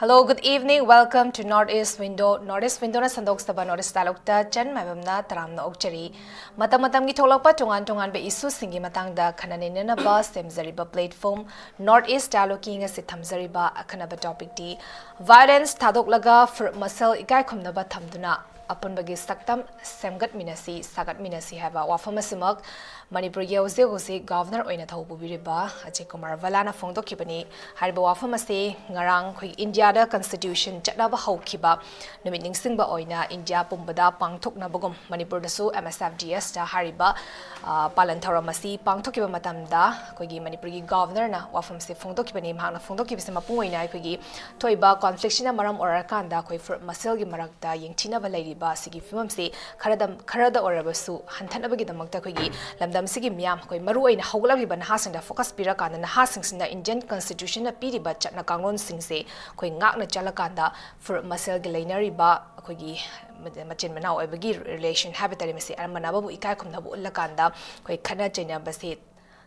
Hello, good evening. Welcome to Northeast Window. Northeast Window na sandokstaba Northeast Talukta Jan MAIBAM na taramna okchari. Matam gi tholakpa tongan be isu singi matangda khananena ba semzariba platform Northeast Dialoguing as thamzariba akhanaba topic di violence Thadoklaga Furup Masel Ekaikhumnaba Thamduna Apunbagi Saktam Sagatminnasi haba wafamasimak manipur yauze governor oina thawbubiriba Ajay Kumar Valana phongdokibani hariba wafamase ngarang khoi India da constitution chatnaba hawkiba numit ningsingba oina India pumbada pangthoknabagum manipur dasu MSFDS da hariba palanthauramasi pangthokiba matamda khoigi manipur gi governor na wafamse phongdokibani mahna phongdokibise mapung oina khoigi toiba conflict sina maram orakanda khoi Furup Masel gi marakta yengthina ba lairiba sigi filmse kharada orabasu hanthanabagi damakta khoigi lamda Sigi Miam, Koi Maru in Hoglabi Hassan, the focus Piraka, and the Hassings in the Indian Constitution, a Piriba Chatnakangon Singse, Koi Ngakna Jalakanda, Furup Masel Gilanari Ba, Kogi Machin Manao, Ebagi relation, Habitarimasi, and Manabu Ekaikhumnaba Lakanda, Koi Kana Jena Basit.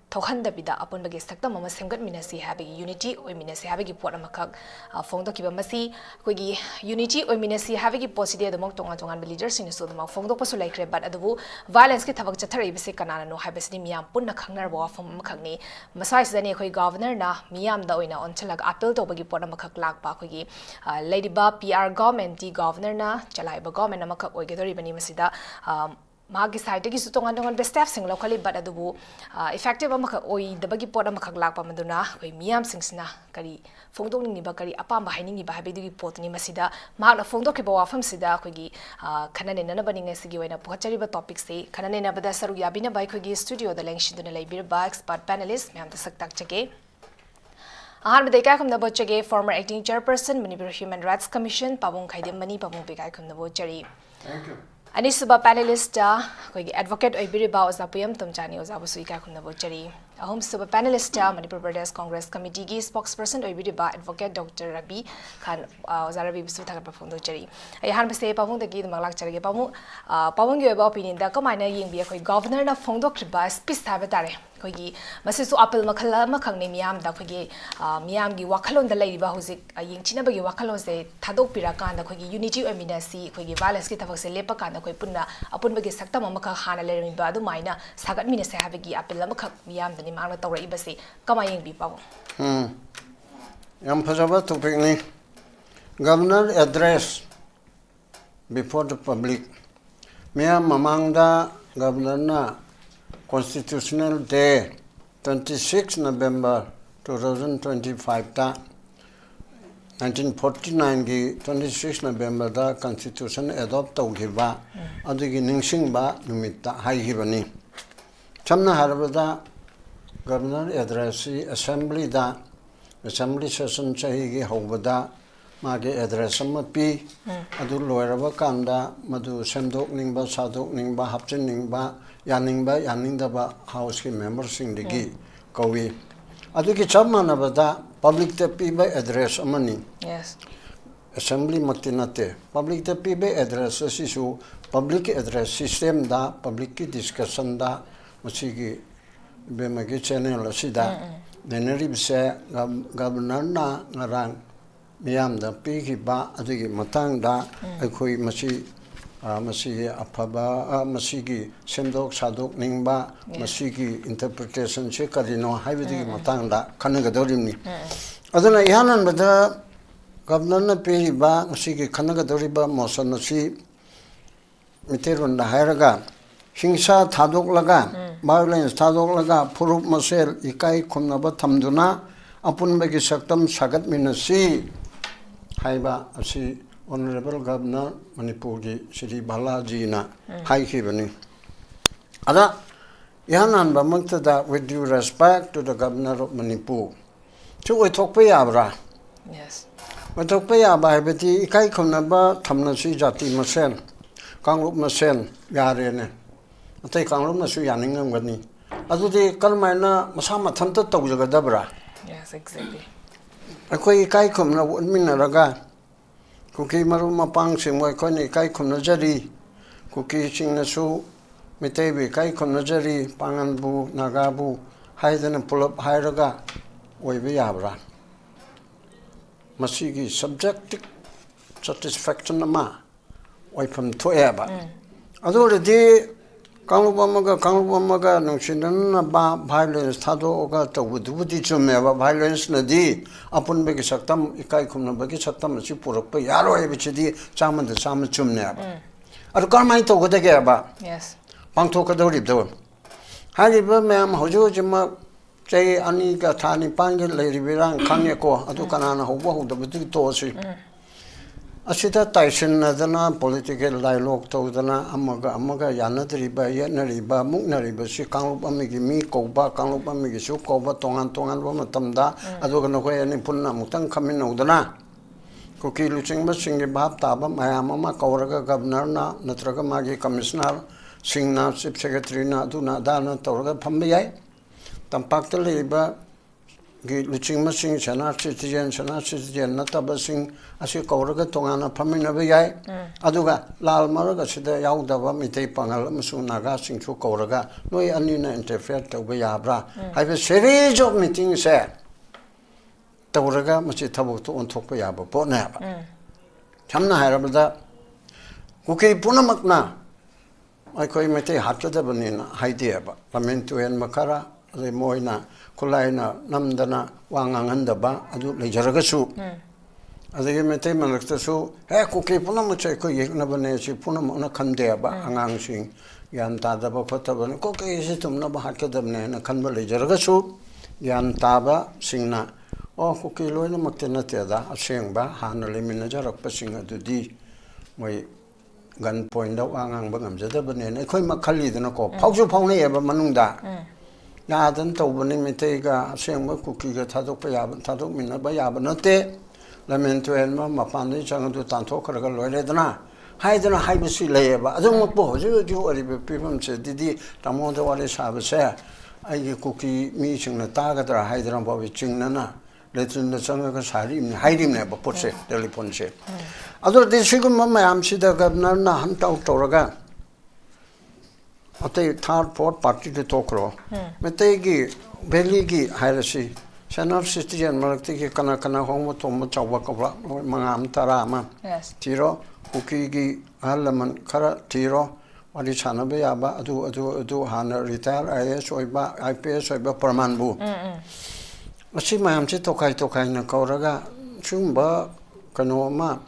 Tokhanda bida Apunbagi Saktam Sagatminnasi having unity or minasi having Potamakak, Fongdokiba Masi, Kogi unity or minasi having poside the Moktongan leaders in the Sudama Fongdo Posulake, but Adabu, violence Kitavak Chatari Bisikana, no Habesni Miam, Punakangnar from Makani, Masai Zaneko governor na Miam Doina on Chalag Apple to Bagi Potamakak Lak Bakogi, Lady Ba PR government, the governor na Chalaiba government Namaka Oigari Masida. Magi side gi sutongan be staff sing locally but adu effective amaka oi dabagi pot amakak lakpa maduna koi miam singsna kari phongdok ni ba kari apam ba haini ba habedu pot ni masida magna phongdok ke ba wafam sida koi gi khanane nana baninga sigi waina puchari ba topic se khanane na bada saru yabina bai koi gi studio da lengshi duna laibir ba expert panelist myam ta saktak chage Ahanbada Ekaikhumnaba chage former acting chairperson Manipur Human Rights Commission Pabung KHAIDEM mani Pabung Ekaikhumnaba chari. Thank you. Anisuba panelist advocate Oibiriba Oza PUYAM TOMCHA Ozabusu Ekaikhumnaba chari. Ahom suba panelist Manipur Pradesh Congress Committee gi spokesperson Oibiriba advocate Dr. RABI Khan Oza RABI bisu thakapa phongdo chari. Ahan base Pabung dagi maglak charge Pabung gi oba opinion da kamaina yengbi khoi governor na phongdo kriba speech thabe tare. Kogi masisu apel makhala makhangni miam da khogi miam gi wakhalon da lairiba hozik yengchina bagi wakhalon se thadok pirakan da khogi unity ominasi khogi violence ki thabak se lepa kan da khoi punna Apunbagi Saktam amakha hana lermi ba du maina sagatminnasi habagi apel amakha miam da ni mangna tawrai base kama yengbi pawo yam phajaba topic ni governor address before the public miam mamangda governor na Constitutional Day 26 November 2025 ta 1949 gi 26 November da Constitution adopt tawgiba adigi ningsing ba numita haigibani chamna harabada governor address assembly session chahi gi hobada mage address amapi adu loiraba kanda madu semdok ningba sadok ningba hapchin ningba yaningba yaningdaba house ki members sing digi kawi adu ki chamana bada public te piba address amani yes assembly matinate public te piba address sisu public address system da public ki discussion da musigi be magi channel asida denari bise governor na ngarang miyam da pigi ba adigi matang da akhoi masi afaba masigi semdok sadok ningba masigi interpretation che karino haibidi matang da khanagadori aduna ihanan bada governor na pigi ba masigi khanagadori ba motion nasi miterun da hairaga hingsa thadoklaga violence thadoklaga Furup Masel Ekaikhumnaba Thamduna Apunbagi Saktam Sagatminnasi haiba asi Honorable Governor Manipur gi Sri Balaji na haikibani ada yanan ba maktada with due respect to the Governor of Manipur chu oithokpa yabra yes oithokpa yaba haibati Ekaikhumnaba Thamnasi jati masen kangrup masen yarene atai kangrup nasu yaningamgani adudi kalmaina masama thamta tawjagadabra Yes, exactly. akoi kai khumna unmina raga kuki maru mapang singwai khoni kai khumna jari kuki singna su mitaibi kai khumna jari panganbu nagabu haidana pulap hairaga oibe yabra masigi subjective satisfaction ama oifam thoeba adoredi Kanglubamaga nungsinana ba violence Thadoklaga tawudubudi chumeba violence nadi Apunbagi Saktam Ekaikhumnaba Saktam Purup Yaro ebichidi chamanda chama chumneba adu karmai tawgadage ba Yes. pangthokadoribdo hariba mayam hojojima chai ani ka thani pange leiribirang khangeko adu kanana hobwa hodabudi tosi asida taishin nadana political dialogue tawdana amaga yanadriba yanariba muknariba si kanglubamigi mi koba kanglubamigi su koba tongan ba matamda aduga nokoi ani punna mutang khaminodana kuki luchingba singi bhab taba mayam ama kauraga governor na natraga magi commissioner singna chief secretary na aduna dana tawraga phamba yai tampakta leiba gi luchingma sing sana citizen nataba sing asi kauraga tongana phaminaba yai aduga lal maraga sida yaudaba mitei pangal amusu naga singchu kauraga noi anina interfere tawba yabra haiba series of meetings se tawraga machi thabuk to onthokpa yaba potna ba chamna hairabada kuki punamakna aikoi mitei hatladabani haideba lamentu en makara ade moina kulaina namdana wangangandaba adu lejaragasu adagi metei malaktasu he kuki punamache ko yeknabane si punamona khandeba angangsing yan tadaba khotabane kuki situmna ba hakadabne na khanba lejaragasu yan taba singna o kuki loina maktena teda asengba hana lemina jarakpa singa dudi moi gan point da wangang ba ngamjadabane ne khoi makhali dana ko phauju phaune eba manungda yadan tawbani miteiga asengba kuki ga thadokpa yaba thadokminaba yaba nate lamento enma mapani changdu tanthokraga loiredana haidana haibasi leyeba adumpo hoju aribe pibamse didi tamoda wale sabase ai kuki mi chingna tagadra haidana bawi chingnana letunda changaga sarim hairimne ba potse telephone se adur desigum mayam sida governor na ham tawraga ate third fourth party to tokro metegi beligi hairasi Senor citizen malakti ki kana hongmo tomo chawba kabla mangam tarama tiro kuki gi halaman khara tiro wali chanabe yaba adu hana retire IS oiba IPS oiba parmanbu asi mayam chi tokai na kauraga chumba kanoma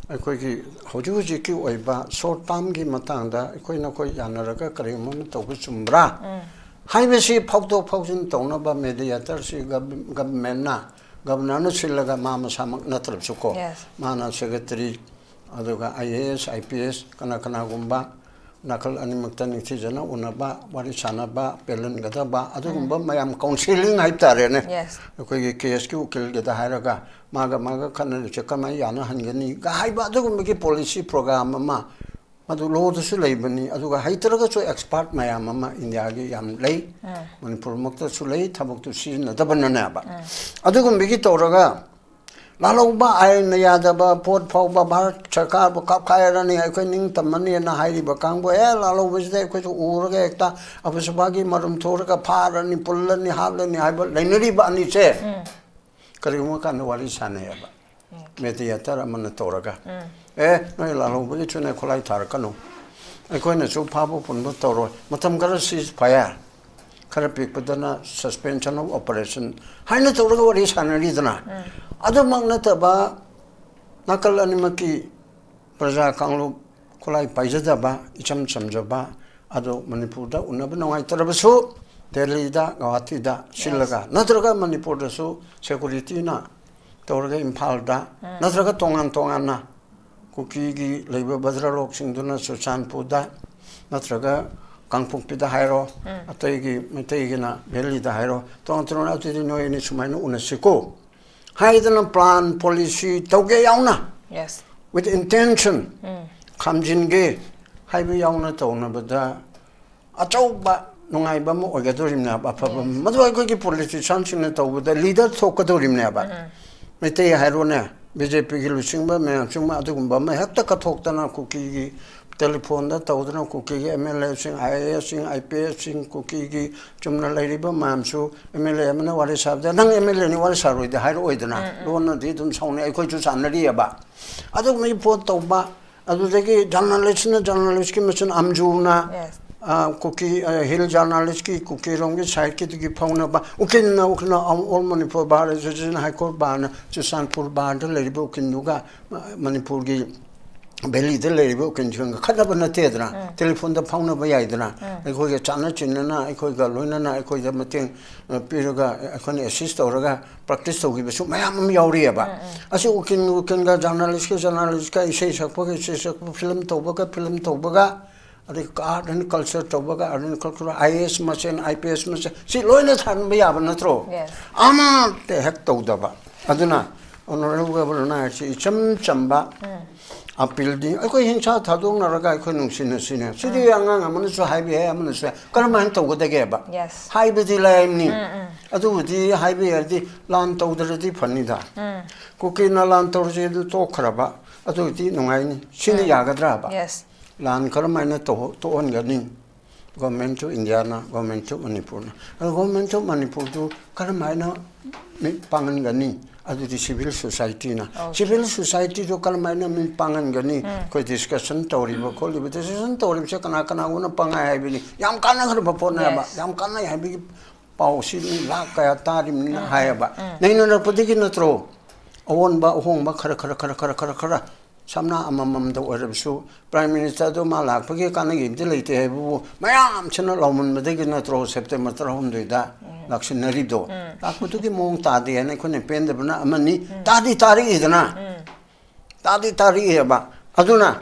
akoi gi hojuji ki oiba short term gi matangda akoi na koi yanaraga karima tobu chumbra haibesi phautok phaujin tonaba mediator si government na governor no silaga mama samak natrab suko mana secretary aduga IAS IPS kana gumba nakal animakta nithijana unaba wari sanaba pelan gadaba adugumba mayam counseling haitare ne koi gi case ki ukil gada hairaga maga kana chekama yana hangani ga haiba adugumba ki policy program ma Madu law to Sulabani, Aduga Haitaraga to expert Mayama, India, Yam Lay, Manipur Mokta Sulay, Tabuk to see Natabanaba. Adugum Bigitoraga Laluba, I Nayadaba, Port Pauba Bar, Chakaba, Kairani, I couldn't Tamani and Haidi Bakambo, Lalo was there to Urageta, Apunbagi, Madam Toraka, Parani, Pulani, Harlani, Hibel, Lenny Bani chair. Karimaka no Walisaneba. Mediatara Manatoraga. No lalo buli chune kolai tarakano. Ako na so pabo punbo toro. Matam gara sis paya. Kara pikpadana suspension of operation. Haina toraga wari sanari dana. Ado magna taba nakal animaki praja kanglo kolai paijada ba icham chamjaba. Ado Manipur da unaba nongai tarabasu. Delhi da Guwahati da Shilaga. Natraga Manipur da so security na. Toraga Impal da. Natraga tongan na. Kuki gi labor badra lok singduna suchan puda natraga kangpuk pida hairo atagi metegi na beli da hairo tong ati no ini sumaino unasiko haidana plan policy tauge yauna with intention kamjin ge haibe yauna tawna bada achau ba nungai mo ogadorimna ba phabam madwa ko ki politician sing na tawda leader thokkadorimna ba mete hairone BJP ki lusingba me chungma adugumba ma hakta ka thoktana kuki telephone da tawdana kuki MLA sing IAS sing IPS sing kuki ki chumna lairiba mamsu MLA amna wari sabda nang MLA ni wari saroi da hairo oidana lona di dum saune ai khoi chu sanari ba adug me phone tawba adu degi journalist ki mission amjuna kuki hill journalist ki kuki rongi side ki phone ba ukina all manipur bar judicial high court ban chusanpur bar de leribo kinuga manipur gi belly de leribo kinjunga khada bana tedra telephone da phone ba yaidna ekoi ga chana chinna ekoi ga loina na ekoi da mateng piroga ekoni assist oraga practice togi besu mayam yauri ba asi ukin ga journalist ka isei sakpa film toba ga art and culture tobaga art and culture IAS machine IPS machine si loina than ba yaba natro ama te hek tawdaba aduna honorable governor na si chamba appeal di ko hincha thadong naraga ko nungsin sine sidi anga amana so highway amana so karman tawgada ge ba highway di line ni adu di highway di lan tawdara di phanida ko kina lan tawje to khraba adu di nungai ni sini yagadra ba lan karamaina to on gani government to Indiana government to Manipur government to Manipur to karamaina mi pangan gani adu di civil society na civil society to karamaina mi pangan gani ko discussion tori ba ko discussion tori se kana una pangai hai bi yam kana khar ba pona ba yam kana hai bi pau si la ka tarim na hai ba nei na podi na tro awon ba hong ba khara samna amamam da orabsu prime minister do malak pagi kanagi de leite hebu mayam chana lawmun madegi na tro september trahum doida lakshinari do akputu ki mong ta de ne khone pen de bana amani tadi tari idana tadi tari heba aduna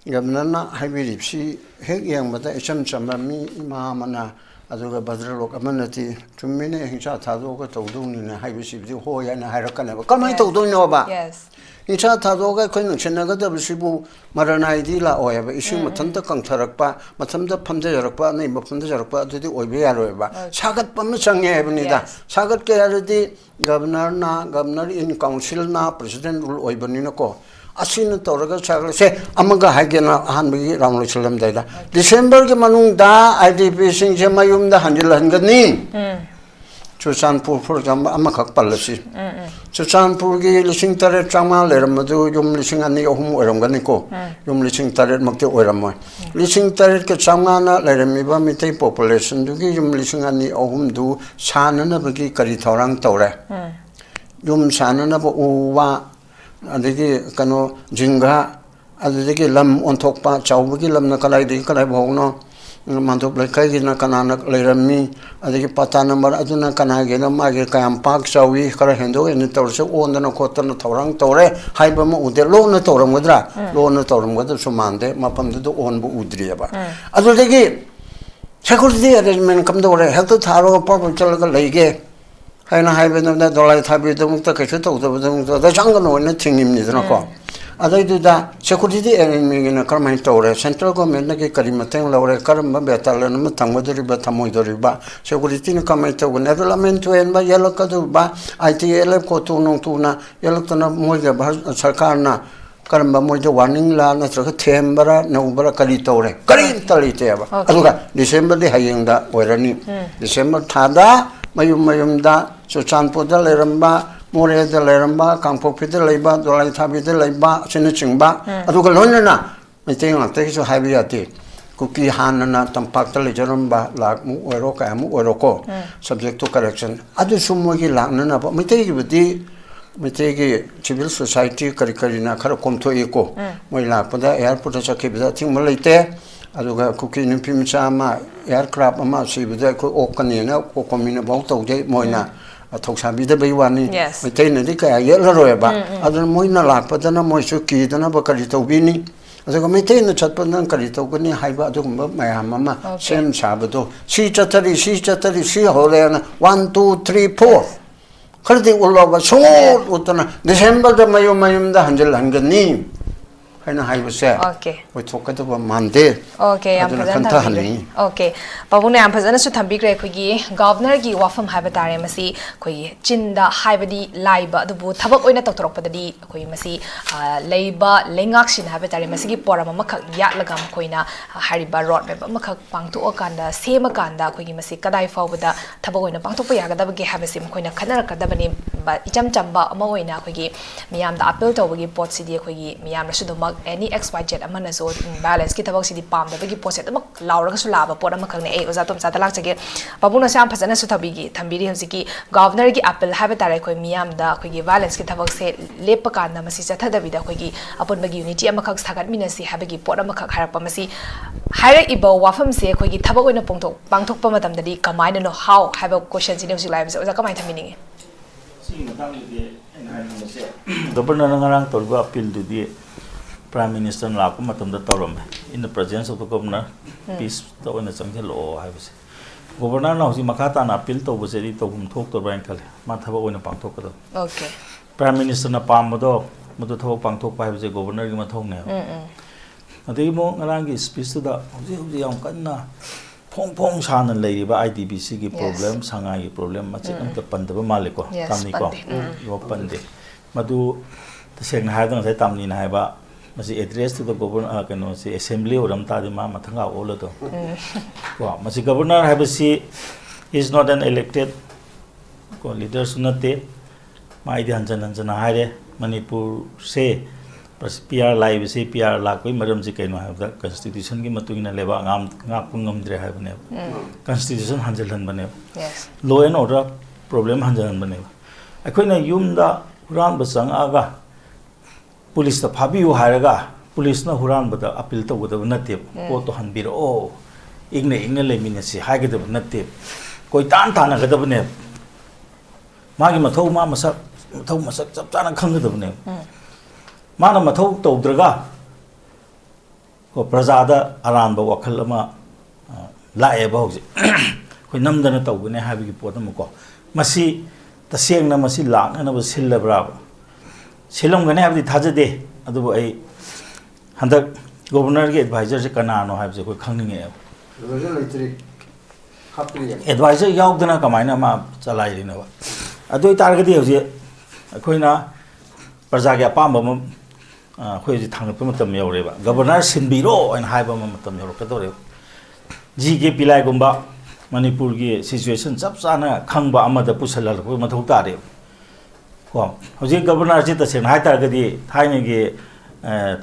gamnana haibiripsi hek yang bada echam chamba mi ma mana aduga badralok amanati tumine hincha thado ko tawdung ni haibisi di ho ya na harakana ba kamai tawdung no ba hincha thado ga khoi nungchena da bisibu maranai di la oya ba isu mathanta kangtharakpa mathamda phamja yarakpa nei maphamda yarakpa adudi oibe yaroi ba sagat pam changye ebni da sagat ke yardi governor in council na president rule oibani na ko asina toraga chagla se amaga hagena hanbagi ramlo chilam daida December ke manung da IDP sing je mayum da hanjil hangani chusanpur for jamba amakak palasi chusanpur gi lising tare chama leramadu yum lising ani ohum oramgani ko yum lising tare makte oramoy lising tare ke chama na lerami ba mitei population du gi yum lising ani ohum du sanana bagi kari thorang tore yum sanana ba uwa adegi kano jinga adegi lam onthokpa chawbagi lam na kalai de kalai bhogno mandop lekai gi na kanana lerami adegi pata number aduna kana ge na mage kayam pak chawi kara hendo en torse ondana khotana thorang tore haiba ma ude lo na toram gadra lo na toram gadra sumande mapam du on bu udriya ba adegi security arrangement kam dore hekto tharo pa chalaga leige haina haiben da dolai thabi da mukta ke chuto da jangan no ne thingim ni na ko adai du da security arrangement na karmai tore central government na ke karimateng lawre karam ba betal na thangmadori ba thamoidori ba security na kamai to development to en ba yelo ka du ba ITL ko tu nong tu na yelo to na moi ga sarkar na karamba moi jo warning la na tra thembara na ubara kali tore kari tali te ba aduga December de hayeng da oirani December thada mayum da Chusanpur da leramba more da leramba kangpokpi da leiba dolai thabi da leiba chine chingba aduga lonna miteng la te so haibiyati kuki hanana tampak da lejaramba lak mu oiro ka mu oiro ko subject to correction adu sumo gi lakna na ba miteng gi budi miteng gi civil society karina khara komtho eko moi la pada airport cha ke bida thing malaite aduga kuki nupi mchama aircraft ama sibida ko okani na ko komina bau tawje moina thoksabi da baiwani mitei na di ka yela roeba adun moina lakpadana moisu ki dana bakari tawbini aduga mitei na chatpadan kari tawgani haiba adugumba mayam ama sem sabado si chatari si holena 1 2 3 4 khardi ulaba so utana December da mayum da hanjal hangani haina haibase Okay. oi thokadaba mande Okay, yam phazana thambi. Okay. Pabuna yam phazana su thambi kre khogi governor gi wafam haiba tare masi khoi chinda haibadi laiba adubu thabak oina toktorokpadadi khoi masi leiba lengak sin haiba tare masi gi porama makhak yatlaga khoina hariba road map makhak pangtu okanda sema kanda khoi masi kadai fawbada thabak oina pangtokpa yagadaba ge habasi khoina khanar kadabani icham chamba ama oina khogi miyam da appeal tawbagi pot sidi khogi miyam rasu do any xyz amana so balance ki thabak sidi pam da bagi poset am laura su laba pot am khang ne e oza tom sa talak chage babuna sam phajana su thabigi thambiri hojiki governor gi appeal haba tare khoi miyam da khoi gi balance ki thabak se lepa kan na masi chatha da bida khoi gi apun bagi unity am khak sagat minasi habagi pot am khak harak pa masi haira ibo wafam se khoi gi thabak oina pangthok pa matam da di kamaina no how have a question in the lives oza kamai thamini si matang di en se governor ngarang torgo appeal du di Prime Minister laku matam da tawram in the presence of the governor peace to na changjel o haibase governor na hosi makata na appeal to bose di to hum thok to brain khale ma thaba oina pang thok ka okay Prime Minister na pam modo modo thok pang thok pa haibase governor gi ma thok ne adi mo ngarang gi speech da hosi yam kanna phong sana lei ba IDBC gi problem sanga gi problem ma chekam ta pandaba maliko tamni ko yo pande madu taseng na hadang sai tamni na haiba masi address to the governor kano si assembly oram ta ma mathanga ola to wa masi governor have si is not an elected ko leader sunate mai di hanjana haire manipur se PR live se PR la koi maram ji kaino ha constitution gi matugina leba ngam pungam dre ha bane constitution hanjalan bane yes law and order problem hanjalan bane akoina yum da huran basang aga police ta phabiu haraga police na huran bada appeal to goda nate ko to hanbiro o igne lemine si hageda nate koi tan tan ga dabne magi mathau ma masak chap chana khangda dabne mana mathau tawdraga ko prajada aran ba wakhal ama lae ba hoji koi namdana tawbune habigi potam ko masi taseng na masi lang na ba sillabra Silom gane abdi thajade adubu ai handak governor ge advisor se kanano habse koi khangninge advisor yaugdana kamaina ma chalai rina ba adoi targadi hoje akoina praja ge apamba ma khoi ji thangpa matam yaure ba governor sinbiro and haiba ma matam yaure ka dore ji ge pilai gumba manipur ge situation chap chana khangba amada pusalal ko mathau tare ko hoji governor ji ta sen hai tar gadi thaine gi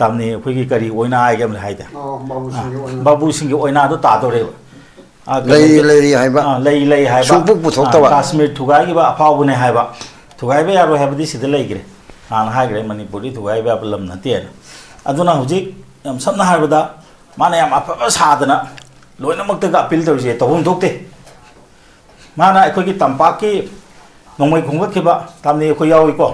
tamni khoi gi kari oina ai gam hai da babu sing gi oina do ta do re lei hai ba lei hai ba sungpuk puthok ta ba Kashmir thugai gi ba aphau bune hai ba thugai ba yaro hai ba di sid lei gre han hai gre manipuri thugai ba lam na te aduna hoji yam samna hai ba da mana yam apa sadana loina mak ta ga appeal to je to hum thok te mana khoi gi tampa ki nongmai khongak ke ba tamni ko yawi ko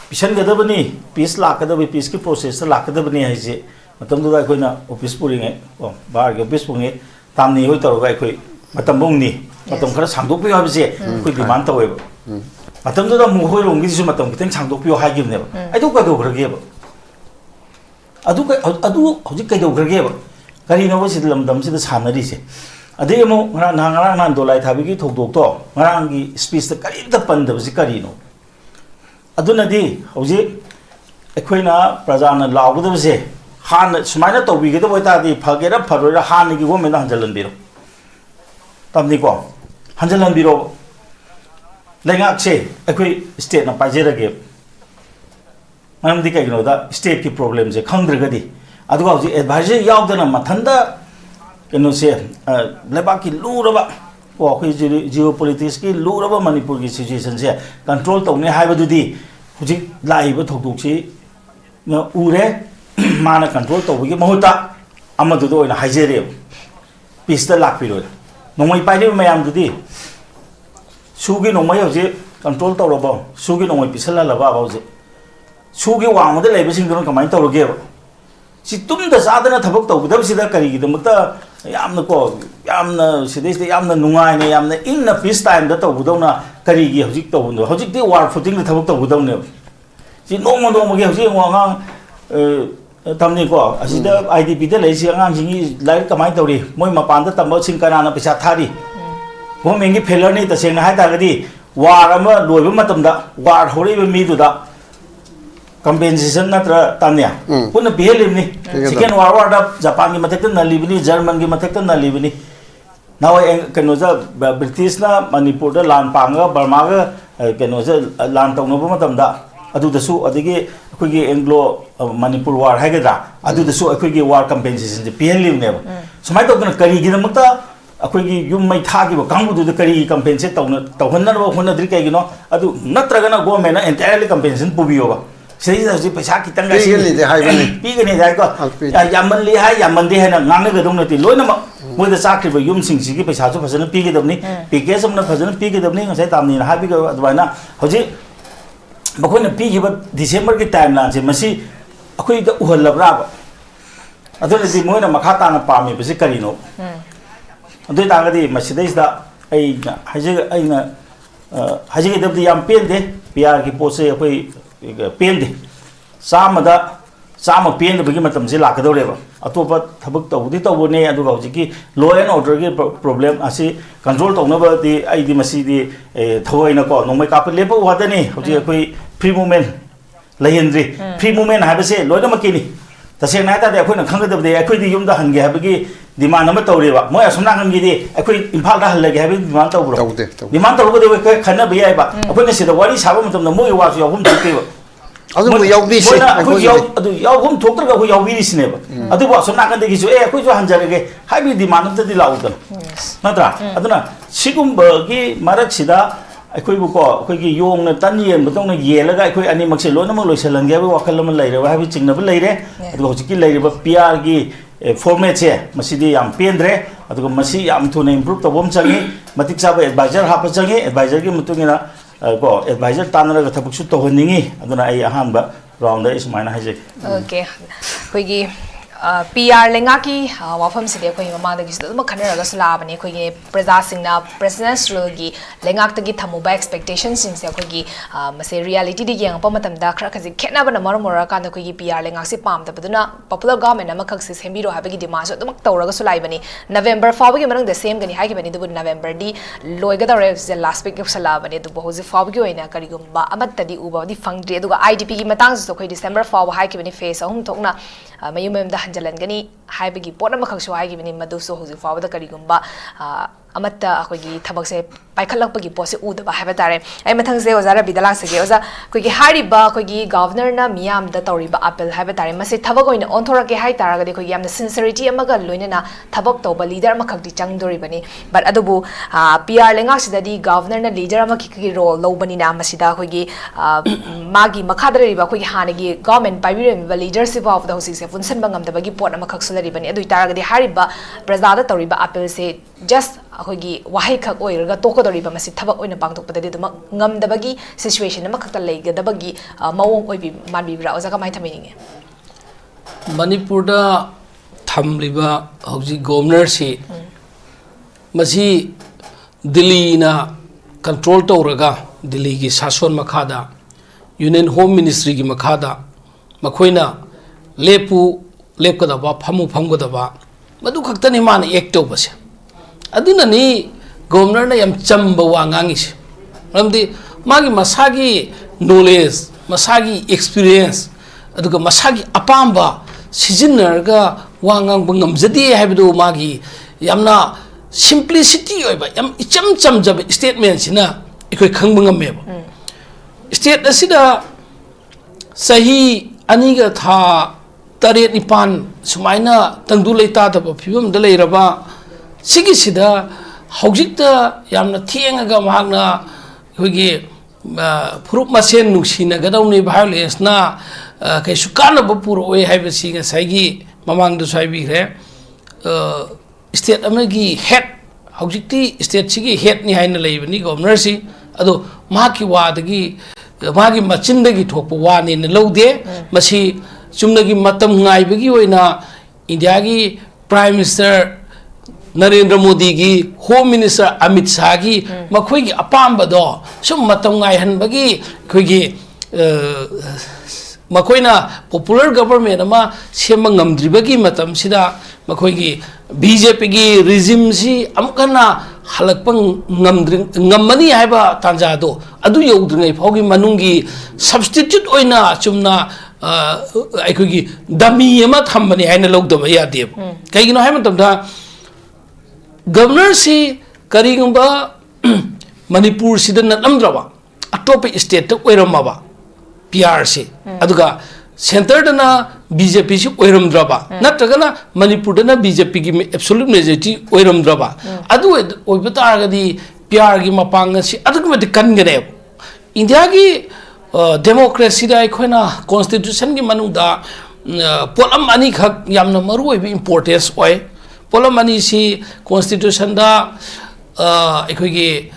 pisan gadabani peace lakadabani peace ki process lakadabani hai je matam du ko na office puring ai ko bar ge office pungi tamni hoi tor ga ko matam bong ni matam khara sangdok pi ha je ko demand tawe ba matam du da mu hoi rong gi su matam kiteng sangdok pi ha gi ne ba ai du ka do khra ge ba adu hoji kai do khra ge ba kari no si lam dam si da sanari se ade mo ngarang nan dolai thabi gi thokdok to ngarang gi speech ta kari ta pan da si kari no aduna di hoji ekhoina prajana lagu da se han sumaina to bi ge da boita di phagera pharora han gi go me na hanjalan biro tamni ko hanjalan biro lengak se ekhoi state na pajera ge manam di kai no da state ki problem je khangdra ga di aduga hoji advisor yaw da na mathanda keno se leba ki luraba ko khoi geopolitics ki luraba manipur ki situation se control tawne haiba du di huji lai ba thokdok si na ure mana control tawgi mahuta amadu do ina haijere peace da lakpiro nongmai paide mayam du di sugi nongmai hoji control tawrabo sugi nongmai pisala laba ba hoji sugi wang da leba sing do kamai tawroge si tum da sadana thabak tawgdab sida kari gi damta yamna ko yamna sidis yamna nungai ne yamna inna peace time da tawgdawna kari gi hojik tawundo hojik di war footing da thabak tawgdaw ne si nongmo ge hojik wanga tamni ko asida IDP de leisi angang jingi lai kamai tori moi mapan da tambo sing kana pesa thari mo mengi failure ni ta seng na hai ta gadi war ama loiba matam da war hore be mi du da compensation natra tamnya puna belim ni second war da Japan gi mathek na libni German gi mathek na libni now kano ja British na Manipur da lan panga Burma ga kano ja lan tong no matam da adu da su adigi akhoi Anglo Manipur war hagadra adu da su akhoi war compensation de PLM ne somai to kana kari gi makta akhoi yum mai tha gi ba kangbu du kari compensate tawhanna ba honna dri kai gi no adu natraga na government na entirely compensation pubiyo ba sei da ji paisa kitang ga si ni de hai bani pi ga ne dai ko yaman li hai yaman de hana ngang ga dong na ti loina ma moi da sakri ba yum sing si gi paisa chu phasana pi gi dabni pi ke sam na phasana pi gi dabni ngai tamni na ha bi ga adwaina hoji bakhoina pi gi ba December ki timeline se masi akhoi da uhal labra ba adona di moi na makha ta na pa mi bisi kari no adoi ta ga di masi dai da ai na haji ga dabdi yam pen de PR ki pose akhoi pen de sama pen de bagi matam se la ka dore ba atopa thabak tawdi tawbone adu ga hoji ki law and order ki problem asi control tawna ba di ai di masi di thoi na ko nomai ka pa lepa wa da ni hoji akhoi free movement lahendri free movement ha ba se loina makini tase na ta de akhoi na khang da de akhoi di yum da han ge ha ba gi demand ma tawre ba moi asumna kan gi di akhoi imphal da hal la ge ha ba demand taw bro demand taw ba de khana ba yai ba akhoi na se da wari sa ba matam na moi wa su yahum thuk ba adu mo yaw bi se akhoi adu yahum thuk tra ga akhoi yaw bi ris ne ba adu ba asumna kan de gi su akhoi jo han ja ge ha bi demand ta di lau da natra aduna sigum ba gi marak sida akhoi bu ko akhoi gi yong na tan yen ba tong na ye la ga akhoi ani mak se lo na mak loi salang ge ba wakal ma lai re ba ha bi ching na ba lai re adu hoji ki lai re ba PR gi format che masidi yam pendre adu masi yam thuna improve to bom changi matik sa ba advisor ha pa changi advisor gi mutungina ko advisor tanara ga thapuk su to honingi aduna ai ahan ba round da is maina haje okay koi gi PR lenga ki wafam se de koi mama da gi su ma khanera ga sula bani koi gi praja singna presidential gi lenga ta gi thamu ba expectations sing se koi gi mase reality di yang pa matam da khra khaji khena ba na mar mora ka da koi gi PR lenga si pam da baduna popular government ama khak se sembiro ha ba gi demand so dum tawra ga sulai bani November fa ba gi manang da same gani ha gi bani du November di loi ga da re last week of sala bani du bo ji fa ba gi oina kari gum ba amat ta di u ba di fangdri du ga IDP gi matang so koi December fa ba ha gi bani face ahum thokna mayum da hanjalan gani hai ba gi pot ma khak so ha gi bani madu so hoji fa ba da kari gum ba amata akhoi gi thabak se paikhalak pa gi pose u da ba ha ba tare ai mathang se ozara bidala se ge oza koi gi hari ba koi gi governor na miyam da tori ba appeal ha ba tare mase thabak oina on thora ke hai tara ga de koi gi amna sincerity amaga loina na thabak to ba leader ma khak di chang dori bani but adubu PR lenga sida di governor na leader ama ki role lo bani na masida koi gi magi makhadra ri ba koi gi hana gi government pai bi ba leadership of the house se function bangam da ba gi pot ama khak sulari bani adu tara ga de hari ba prajada tori ba appeal se just akhoi gi wahai khak oiraga to ko dori ba masi thabak oina pangtok padade dum ngam dabagi situation ma khakta leiga dabagi mawong oi bi man bi bra oza ka mai thamininge Manipur da thamliba hauji governor si masi Delhi na control tawraga Delhi gi sason makhada Union Home Ministry gi makhada makhoina lepkada ba phamgada ba madu khaktani man act to base aduna ni governor na yam chamba wa ngangi se ramdi magi masagi knowledge masagi experience aduga masagi apamba sizinarga wa ngang bangam jadi habidu magi yamna simplicity oiba yam icham jab statement sina ikoi khangbangam meba state asida sahi aniga tha taret nipan sumaina tangdu leita da phibam da leiraba sigi sida haujikta yamna thiengaga mahakna hoigi Furup Masel nuksina gadawni violence na kai sukana bapur oi haiba singa saigi mamang du saibi re state amagi head haujikti state sigi head ni haina leibani governor si ado maki wadagi magi machindagi thokpa wani ne laude masi chumnagi matam ngaibagi oina India gi Prime Minister Narendra Modi gi Home Minister Amit Shah gi makhoi gi apamba do sum matam ngai han bagi khoi gi makoina popular government ama sema ngamdribagi matam sida makoigi BJP gi regime si amkana halakpang ngamani haiba tanja do adu yodringai phogi manungi substitute oina chumna aikogi dami ama thambani haina logdaba yade kaigino hai matamda governor si karingba manipur sida namdraba atope state to oiramaba PRC aduga center dana BJP si oiramdraba natragana manipur dana BJP gi absolute majority oiramdraba adu oibata agadi PR gi mapanga si adugmati kangane India gi democracy da ikhoina constitution gi manungda polam ani khak yamna maru oibi importance oi polam ani si constitution da ikhogi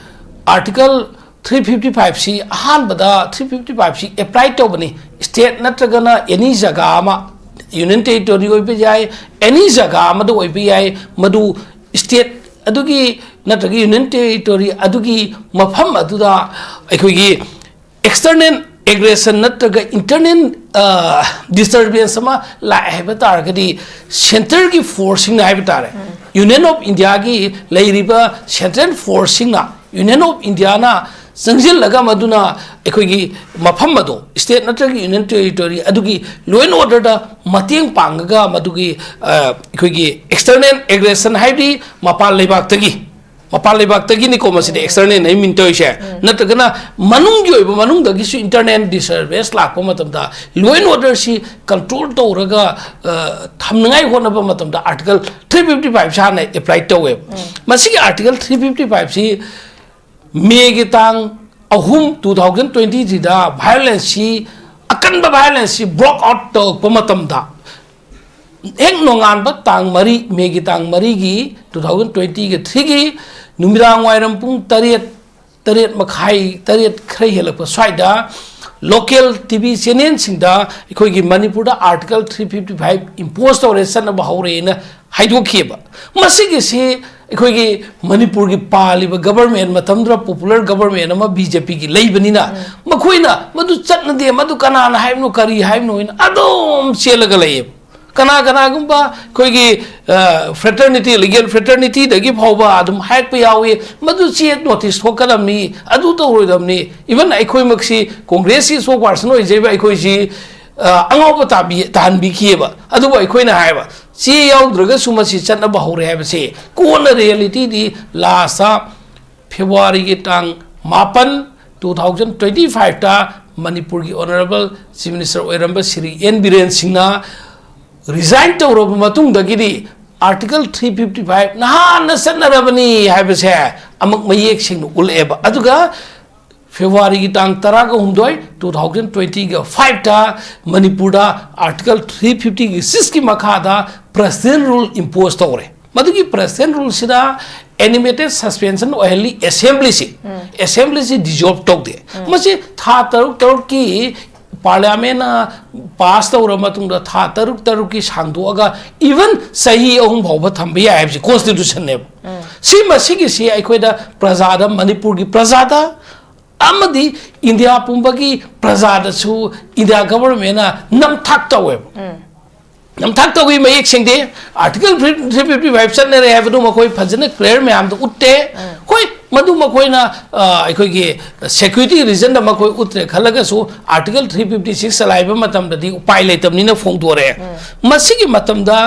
article 355 si ahan bada 355 si apply to bani state natragana any jaga ama union territory oi pe jai any jaga ama do oi pe jai madu state adugi natragi union territory adugi mafam aduda aikogi external aggression natraga internal disturbance ama la haiba targadi center ki forcing na haiba tare union of india gi leiriba central forcing na union of india na sangjil laga maduna ekhoi mafam mado state natragi union territory adugi law and order da mateng pangaga madugi ekhoi external aggression haidi mapal lebak tagi ni ko maside external nei min toy she natragana manung gi oiba manung dagi su internal disturbance lakpa matamda law and order si control tawraga thamngai hona ba matamda article 355 sa na apply tawe masigi article 355 si May gitang ahum 2020 da violence akan ba violence broke out to pamatam da ek nongan ba tang mari May gitang mari gi 2020 ge 3 gi numirang wairam pung tariat makhai tariat khrai helak swaida local TV channel singda ikoi gi manipur da article 355 imposed operation ba hore na haidokhiba masigi se अखोगी Manipur की पालिब government मतमद्र popular government अमा BJP की लेबनिना मखोइना मदु चटनदे मदु कनाना हाइबनो करी हाइबनो इन अदोम चेलगा लेब कना गुंबा खोगी fraternity legal fraternity दगी फावबा अदुम हाइक पे यावे मदु चेत नोटिस थोकदमनी अदु तो रोइदमनी इवन अखोइ मक्सी कांग्रेस की सो पर्सन ओइ जेबा अखोइ जी अंगोब ताबी तानबी खिएबा अदुबा अखोइना हाइबा सी याउद्रगा सुमसी चटनबा हौरे हाइबसे कोन रियलिटी दी लासा फेब्रुआरी की टांग 2025 ता मणिपुर की ऑनरेबल चीफ मिनिस्टर ओइरंबा श्री एन बीरेन सिंहना रिजाइन तौरब मतुंग दगिदी आर्टिकल 355 नहान सन्नरबनी हाइबसे अमक मयेक सिंह उलेबा अदुगा फेब्रुआरी की टांग 2020 के 5 ता मणिपुर दा आर्टिकल 350 की 6 की मखादा प्रेसिडेंट रूल इंपोज तौरे मदुगी प्रेसिडेंट रूल सिदा एनिमेटेड सस्पेंशन ओहली असेंबली से डिजॉल्व तौक दे मसे था तरुक की पार्लियामेंट पास तौर मतुंग था तरुक की सांदोगा इवन सही अहुम भाव थंबे याय कॉन्स्टिट्यूशन ने सी मसिगी सी अखोइदा प्रजादा मणिपुर की प्रजादा अमदी इंडिया पुंबगी प्रजादसु इंडिया गवर्नमेंट नमथाक तवे नमथाक तवे मयेक सिंगदे आर्टिकल 355 चन्ने रे हैबदु मखोइ फजने क्लियर मैम तो उट्टे कोइ मधु मखोइना अखोइगे सिक्योरिटी रीजन द मखोइ उट्रे खलगसु आर्टिकल 356 चलाइबा मतमदि उपाय लेतमनिना फोंदोरे मसिगी मतमदा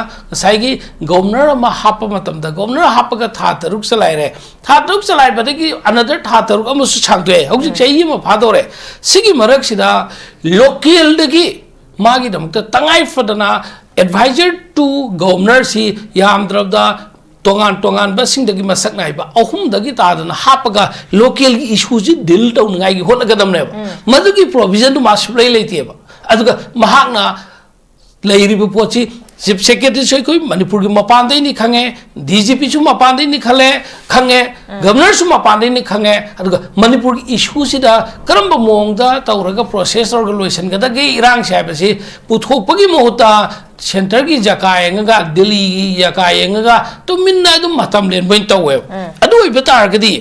साइगी गवर्नर मा हाप मतमदा गवर्नर हापगा था तरुक चलाइरे था तरुक चलाइबदगी अनदर था तरुक अमसु छांगदे हौजि चैयि म फादोरे सिगी मरक सिदा लोकल दगी मागी दमत तंगाइ फदना एडवाइजर टू गवर्नर सी यामद्रबदा तोंगान बसिंदगी मसक नाइबा अहुमदगी तादना हापगा लोकल की इशू जी डील तौनगाई की होनगदमने मदुगी प्रोविजन मासुप्लाई लेतिएबा अदुगा महाकना लेरिबो पोची चीफ सेक्रेटरी से कोई मणिपुर की मपानदे नि खंगे डीजीपी सु मपानदे नि खंगे गवर्नर सु मपानदे नि खंगे अदुगा मणिपुर की इशू सिदा करम मोंगदा तौरगा प्रोसेस ऑर्गेनाइजेशन गदगे इरांग साबसे पुथोकपगी मोहता सेंटर की जकायंगा दिल्ली की जकायंगा तो मिन्ना दु मतम लेन बइन तवे अदु इबतारगदी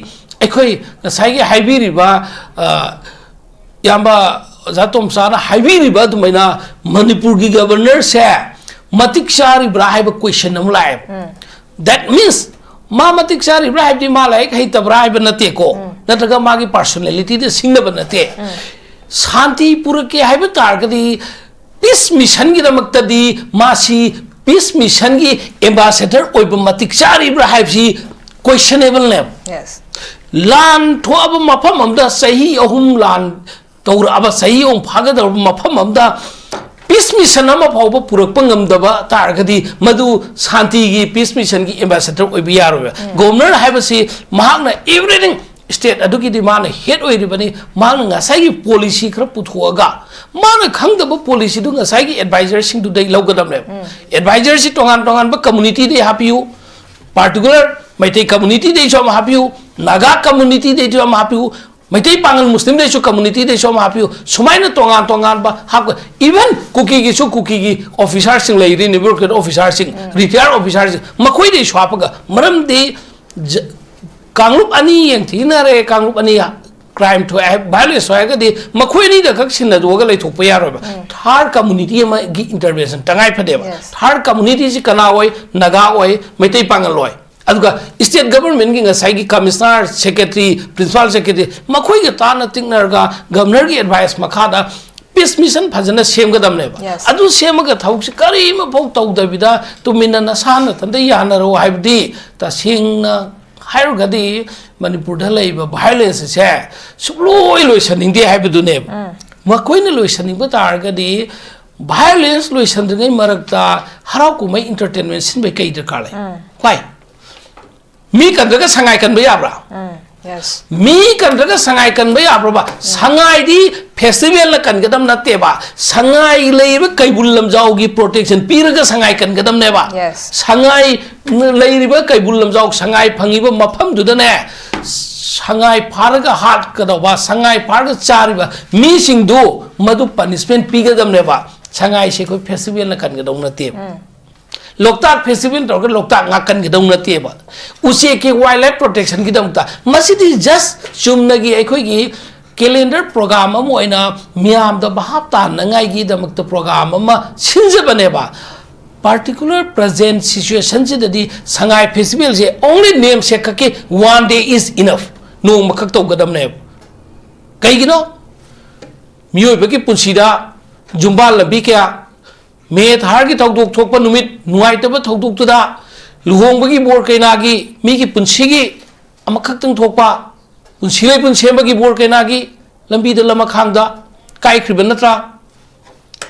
अखोई नसाई हाइबिरिबा याम्बा ओजा तोमचाना हाइबीरिबा दुमैना मणिपुर की गवर्नर से मतिक चारिब्रा हाइब क्वेश्चन अम लाए दैट मीन्स मा मतिक चारिब्रा हाइब मा लाइक हैतब्रा हाइब नते को नत्रगा मागी पर्सनालिटी दे सिंगनब नते शांति पुरके हाइब तारगदी पीस मिशन की दमक्तदी मासी पीस मिशन की एम्बेसडर ओइब मतिक चारिब्रा हाइब सी क्वेश्चनेबल ने लान थोब मफम अमदा सही अहुम लान तौर अब सही ओम फागद मफम अमदा पीस मिशन अमा फावब पुरक पंगमदबा तारगदी मधु शांति की पीस मिशन की एम्बेसडर ओइबि यारोबा गवर्नर हाइबसी महांगना एवरीथिंग स्टेट अदुगी दी मान हेड ओइरिबनी मान ngasai की पॉलिसी खर पुथोगा मान खंगदब पॉलिसी दु ngasai की एडवाइजर सिंग दु दे लौगदम ले एडवाइजर सि टोंगान टोंगान ब कम्युनिटी दे हापियु पार्टिकुलर मैते कम्युनिटी दे जो हापियु नागा कम्युनिटी दे जो हापियु मैते पांगल मुस्लिम दे कम्युनिटी दे जो हापियु सुमाइना टोंगान टोंगान ब हाप इवन कुकी की ऑफिसर सिंग लेरि निबुर ऑफिसर सिंग रिटायर ऑफिसर मखोइ दे स्वापगा मरम दे कांगलुप अनि यंगथिनारे कांगलुप अनि क्राइम थो वायलेंस होयगदि मखोइनी द कक्सिन दोग लेथोप यारोबा थार कम्युनिटी मा गी इंटरवेंशन तंगाई फदेबा थार कम्युनिटी सि कना होय नगा होय मैते पांगल होय अदुगा स्टेट गवर्नमेंट की ngasai की कमिश्नर सेक्रेटरी प्रिंसिपल सेक्रेटरी मखोइ के ताना तिंगनरगा गवर्नर की एडवाइस मखादा पीस मिशन फजन सेमगदमनेबा अदु सेमगा थौक करी म फौ तौदबिदा तुमिना नसान तंद यानरो हाइबदी तसिंगना हाइरगदी मणिपुर द वायलेंस से सुलोय लोइसनिंदे हाइबदुने मखोइना लोइसनिंग तारगदी वायलेंस लोइसनदनै मरकता हराव कुमै एंटरटेनमेंट सिनबे कै दरकार ले फाइ मी कंदगा संगाय कनबे याब्रा मी कंदगा संगाय कनबे याब्रा संगाय दी फेस्टिवल कनगदम नतेबा संगाय लेब कैबुल लमजाओगी प्रोटेक्शन पीरगा संगाय कनगदम नेबा संगाय लेरिबा कैबुल लमजाओ संगाय फंगिबा मफम दुदने संगाय फारगा हाट कदबा संगाय फारगा चारिबा मी सिंगदो मदु पनिशमेंट पीगदम नेबा संगाय से कोई फेस्टिवल कनगदम नतेबा लोकताक फेस्टिवल तौर लोकताक नाकन गिदम नतेबा उसे के वाइल्ड लाइफ प्रोटेक्शन गिदमता मसिदी जस्ट चुमनगी अखोगी कैलेंडर प्रोग्राम अम ओइना मियाम द बहाप तानंगाई गी दमक प्रोग्राम अम सिंजबनेबा पार्टिकुलर प्रेजेंट सिचुएशन से ददी संगाई फेस्टिवल से ओनली नेम से कके वन डे इज इनफ नो मखक तो गदमने कईगिनो मियोबकी पुंसीदा जुम्बा लंबी क्या मे थार की थौदोक थोकपा नुमित नुआइतबा थौदोकतुदा लुहोंबगी बोर कैनागी मीगी पुंसीगी अमखक्तंग थोकपा पुंसीलै पुंसेंबगी बोर कैनागी लंबी द लमा खांगदा काइख्रिबा नत्रा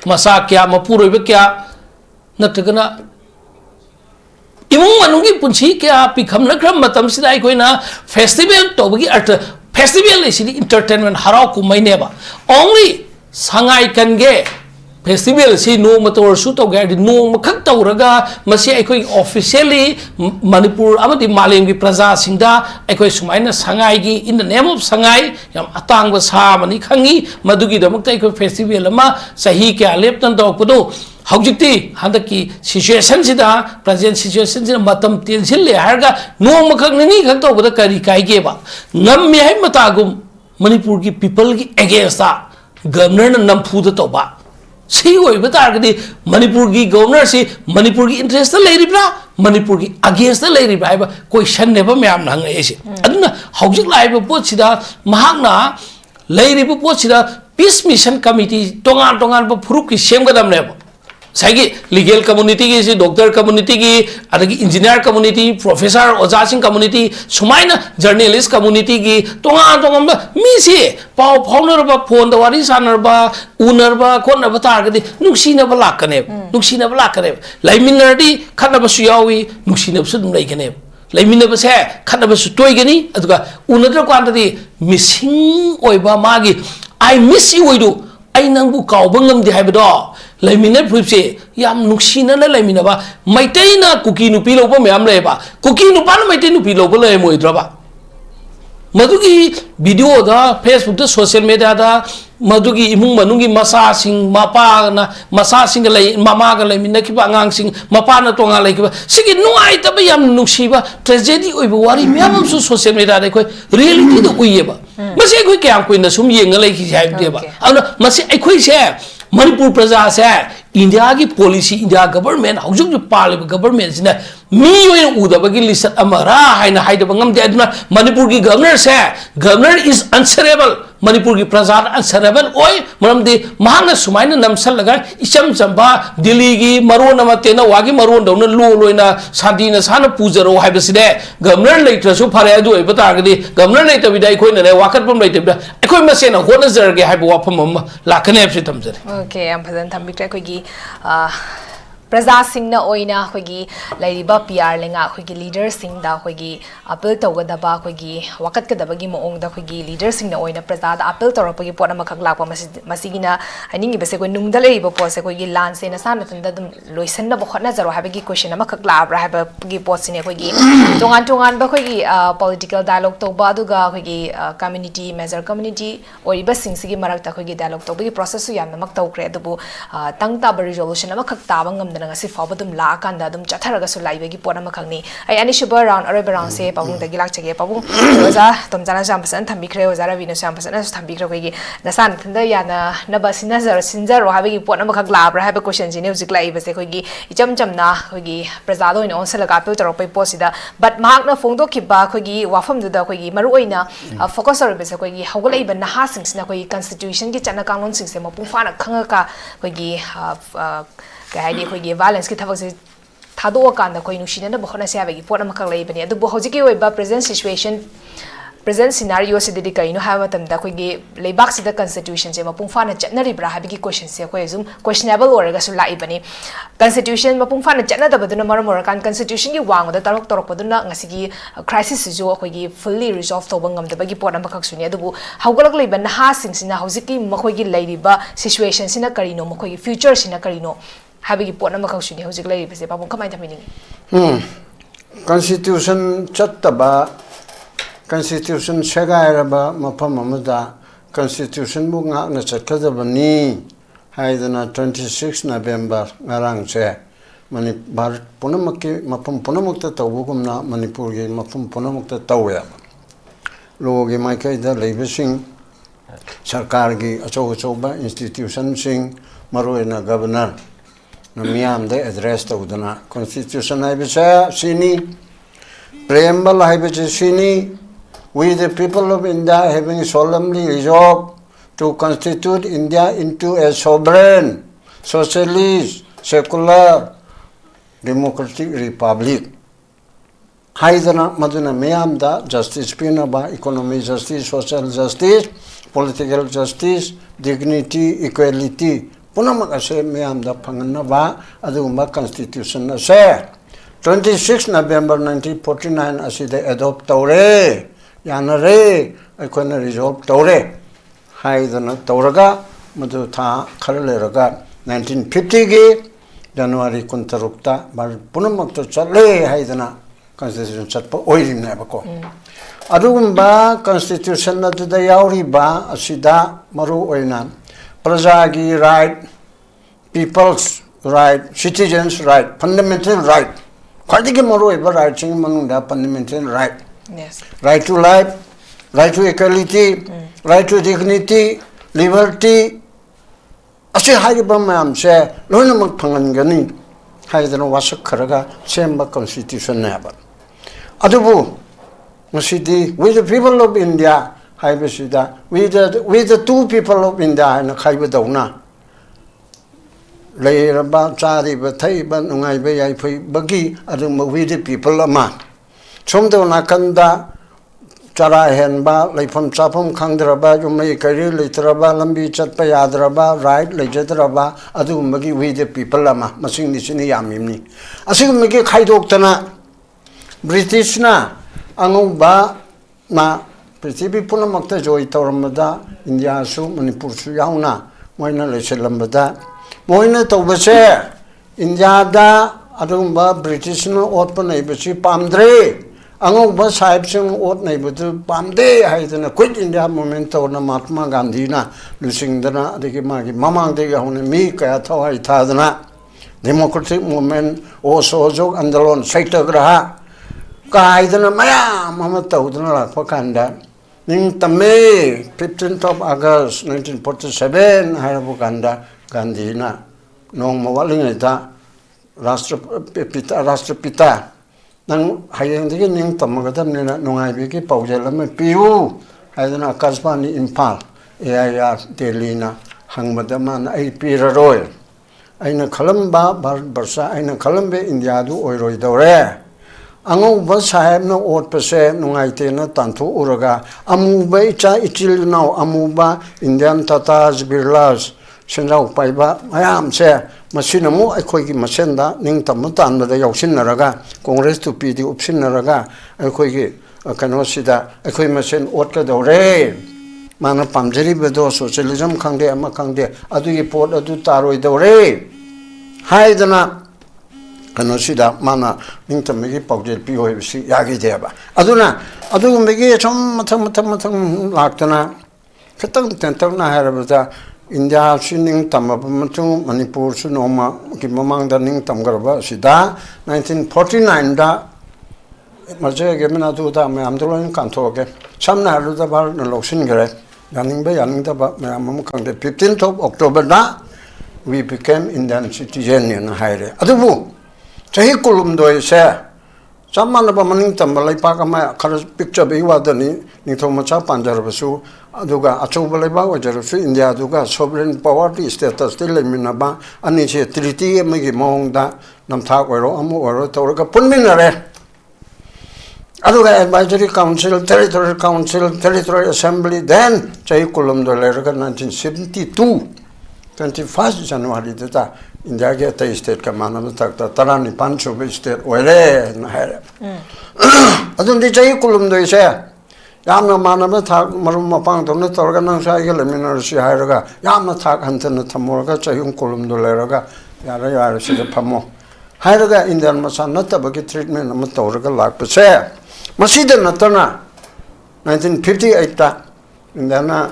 मसा क्या मपुरोइबा क्या नत्रगना इमुंग मनुगी पुंसी क्या पिखमनख्रम मतमसिदा अइखोइना फेस्टिवल तौबगी अर्थ फेस्टिवल इसिदि इंटरटेनमेंट हराव कुमैनेबा ओनली संगाई कनगे फेस्टिवल से नोम तौरसु तौगे नोम खक तौरगा मसे अखोई ऑफिशियली मणिपुर अमदि मालेम की प्रजा सिंदा अखोई सुमाइना संगाई की in the name of Sangai याम अतांग सामनी खंगी मदुगी दमक अखोई फेस्टिवल अमा सही क्या लेपतन तौपदो हौजिक्ति हंदकी सिचुएशन सिदा प्रेजेंट सिचुएशन सिदा मतम तेंसिले हारगा नोम खक निनी खक तौबदा करी काइगेबा ngam है मतागुम मणिपुर की पीपल की अगेंस्ट गवर्नर नमफुद तौबा सी तारगदी मणिपुर की गवर्नर से मणिपुर की इंटरेस्ट लेरिब्रा मणिपुर की अगेंस्ट लेरिब्रा है क्वेश्चन नेब मैम हंगेसे अदुना हौजिक लाइब पोतसिदा महांगना लेरिब पोतसिदा पीस मिशन कमिटी तोंगान तोंगान फुरुप की सेमगदमनेब साइगी लीगल कम्युनिटी की डॉक्टर कम्युनिटी की अदगी इंजीनियर कम्युनिटी प्रोफेसर ओजासिंग कम्युनिटी सुमाइना जर्नलिस्ट कम्युनिटी की तोंगान तोंगान मीसे पाव फाउनरबा फोन द वारी सानरबा उनरबा खोनबा तारगदी नुक्सीनबा लाकने लाइमिनरदी खनबसु यावी नुक्सीनबसु दुम लाइकने लाइमिनबसे खनबसु तोयगनी अदुगा उनदर क्वांटदी मिसिंग ओइबा मागी आई मिस यू ओइदु आई नंगबु कावबंगम दि हाइबदो लाइमिनर फुपसे याम नुक्सीनना लाइमिनबा मैतैना कुकी नुपी लोबो म्याम लेबा कुकी नुपान मैतै नुपी लोबो ले मोइद्रबा Madugi video da Facebook da social media da madugi imung manungi masa sing mapa na masa sing lay mama ga lay minaki ba ngang sing mapa na to nga lay kiba sige nuai ta ba yam nuksiba tragedy oi ba wari myam su social media da koi reality da uye ba masi koi kyam koi na sum yeng lay ki hai de ba ana masi koi se Manipur praja se India ki policy India government haujung ju pal government sina mi yoy uda bagi list amara haina haida bangam de aduna Manipur ki governor is answerable Manipur ki praja answerable oi maram de mahana sumaina namsal laga icham chamba Delhi ki maron amate na wagi maron dona lo loina sadi na sana pujaro haibaside governor later su phare adu oi bata gadi governor later bidai khoi na wakat pam later bida khoi masena hona jar ge haibu wafam lakane apse tamjare okay am bhajan thambikra khoi gi Praja Singna Oina Hogi, Lady Bapiar Linga Hogi leaders sing da Hogi, Apple Togadaba Hogi, Wakat Kadabagi Moong da Hogi, leaders sing the Oina Praza, Apple Toropogi Ponamakaglapo Masigina, I think if a Nundale Bopos, Hogi Lance in a son and the Luisana Bohonazar or have a question, a Makaglab, have a Pigi Pots in a Hogi, Tongan Bahogi, political dialogue to Baduga Hogi, community, measure community, or Ibasing Sigi Marakta Hogi dialogue to be process Yam, Makto Credible, Tangta resolution, a Makaktabangam. Ngasi fawba dum la kan da dum chatharaga su laibe gi pona makhangni ai ani subar round arebe round se pabung da gilak chege pabung oza tom jana jam pasan thambi khre oza ra vinu sam pasan su thambi khre gi nasan thanda ya na basina zar sinjar ha gi pona makhak la bra ha be question jine ujik lai base khoi gi icham cham na khoi gi prajado in on se laga pe torok pe posida but mak na phongdo ki ba khoi gi wafam du da khoi gi maru oina focus arebe se khoi gi hawgalai ba na ha sing sina khoi constitution gi chana kanglon sing se mapung fa na khanga ka khoi gi Kaidi Hogi violence ki thavak Thado Kanda Koi Nushina Bohona Savagi, Port Makalay, the Bohoziki Weba present situation, present scenario Sidika, you know, have them that Kogi Laybaks the constitution, Mapungfana, Janari Brahabiki questions, questionable or Gasula Ibani. Constitution, Mapungfana, Janada, but the Maramorakan constitution, you wang the Tarok Torokoduna, Nasigi, crisis is fully resolved to Bangam, the Bagi Port Makaksunia, how Golak Ben Hasings in a Hosiki, Makogi Lady Ba, situations in a Carino, Mokogi, futures in a Carino. Habigi port nama kau sini hujik lagi pasti papung kamai tapi ni. Constitution chattaba, constitution segai ba mapam mamada, constitution bunga na chatkada bani, hai dana 26 November ngarang se, mani bar punamaki mapam punamukta tahu kum na manipur ge mapam punamukta tahu ya. Logo ge mai kai dah lagi sing, sarkar ge acau ba institution sing maru na governor. Namiyam de address to the constitution haibisa sini preamble haibisa sini we the people of India having solemnly resolved to constitute India into a sovereign socialist secular democratic republic haidana maduna miyam da justice pinaba economic justice social justice political justice dignity equality Punama ase miyam da panganaba adugumba constitution na se 26 November 1949 aside adopt tawre yanare aikona resolve tawre haidana tawraga madu tha kharleraga 1950 gi January 16 bar punamakta chatle haidana constitution chatpa oirimna bako adugumba constitution na da yauri ba asida maru oina Prajagi right, people's right, citizens' right, fundamental right. Quite more right, fundamental right. Yes. Right to life, right to equality, right to dignity, liberty. Asi haibam am se lona mak phangangani haidana wasak kharaga semba constitution naba. Adubu masidi with the people of India haibasida with the two people of India na khaibadawna leiraba chari ba thaiba nungai ba yai phai bagi adum with the people ama somdo nakanda chara henba leifam chapam khangdraba jumai kari leitraba lambi chatpa yadraba right lejadraba adum bagi with the people ama masing ni sini yamimni asig magi khaidoktana British na angba na Prithvi punamakta joy tauramada India su Manipur su yauna moina leselambada moina tawbase India da adumba British no otpa nei basi pamdre angau sahib sing ot nei butu pamde haidana quit India movement na Mahatma Gandhi na lusingdana adigi magi mamang de hone mi ka thawai thadana democratic movement also jog andalon satyagraha kaidana maya mama tawdana lakpa kanda ning tame 15th of August 1947 harabu kanda Gandhi na nong mawaling ita Rashtrapita nang hayang digi ning tamagadam nina nungai bigi paujalame piu haidana Akashvani Impal AIR Delhi na hangmadaman ay piraroy aina khalamba Bharat aina khalambe India du oiroi dore angu ba sahib na ot pase nungai te na tantu uraga amuba icha ichil now amuba Indian Tatars Birlas senrau paiba mayam se masinamu akhoi gi masenda ning tamutan da yaushin naraga Congress to PD option naraga akhoi gi kano sida akhoi masen ot ka dore mana pamjari bedo socialism khangde ama khangde adu gi pot adu taroi dore haidana kano sida mana ning tamegi paujel pi hoi bisi yagi deba aduna adu megi chom mathang laktana khetang tentang na harabata India sining tamapamatung Manipur sunoma kimamang daning tamgarba sida 1949 da marje gemena tu da me amdolon kanto ke samna lu da bar no loksin gare yaning ba yaning da ba me amam kangde 15th of October da we became Indian citizen in haire adubu chahi kulum doi se samana ba maning tambalai pa kama khar picture be wadani ni thomacha panjarbasu aduga achobale ba wajarsu India aduga sovereign power status te leminaba ani che treaty megi mongda namtha oiro amu oiro tawraga punminare aduga advisory council territorial assembly then chai kulum do leraga 1972 21st January da India ke ta state ka manam takta tarani pancho be state oire na hare adun di chai kulum do ise yamna manam thak marum mapang dona torga nang sai ke leminar si hairaga yamna thak hantana thamorga chayung kulum do leraga yara si phamo hairaga Indian masana tabagi treatment am torga lakpa se masida natana 1958 ta Indiana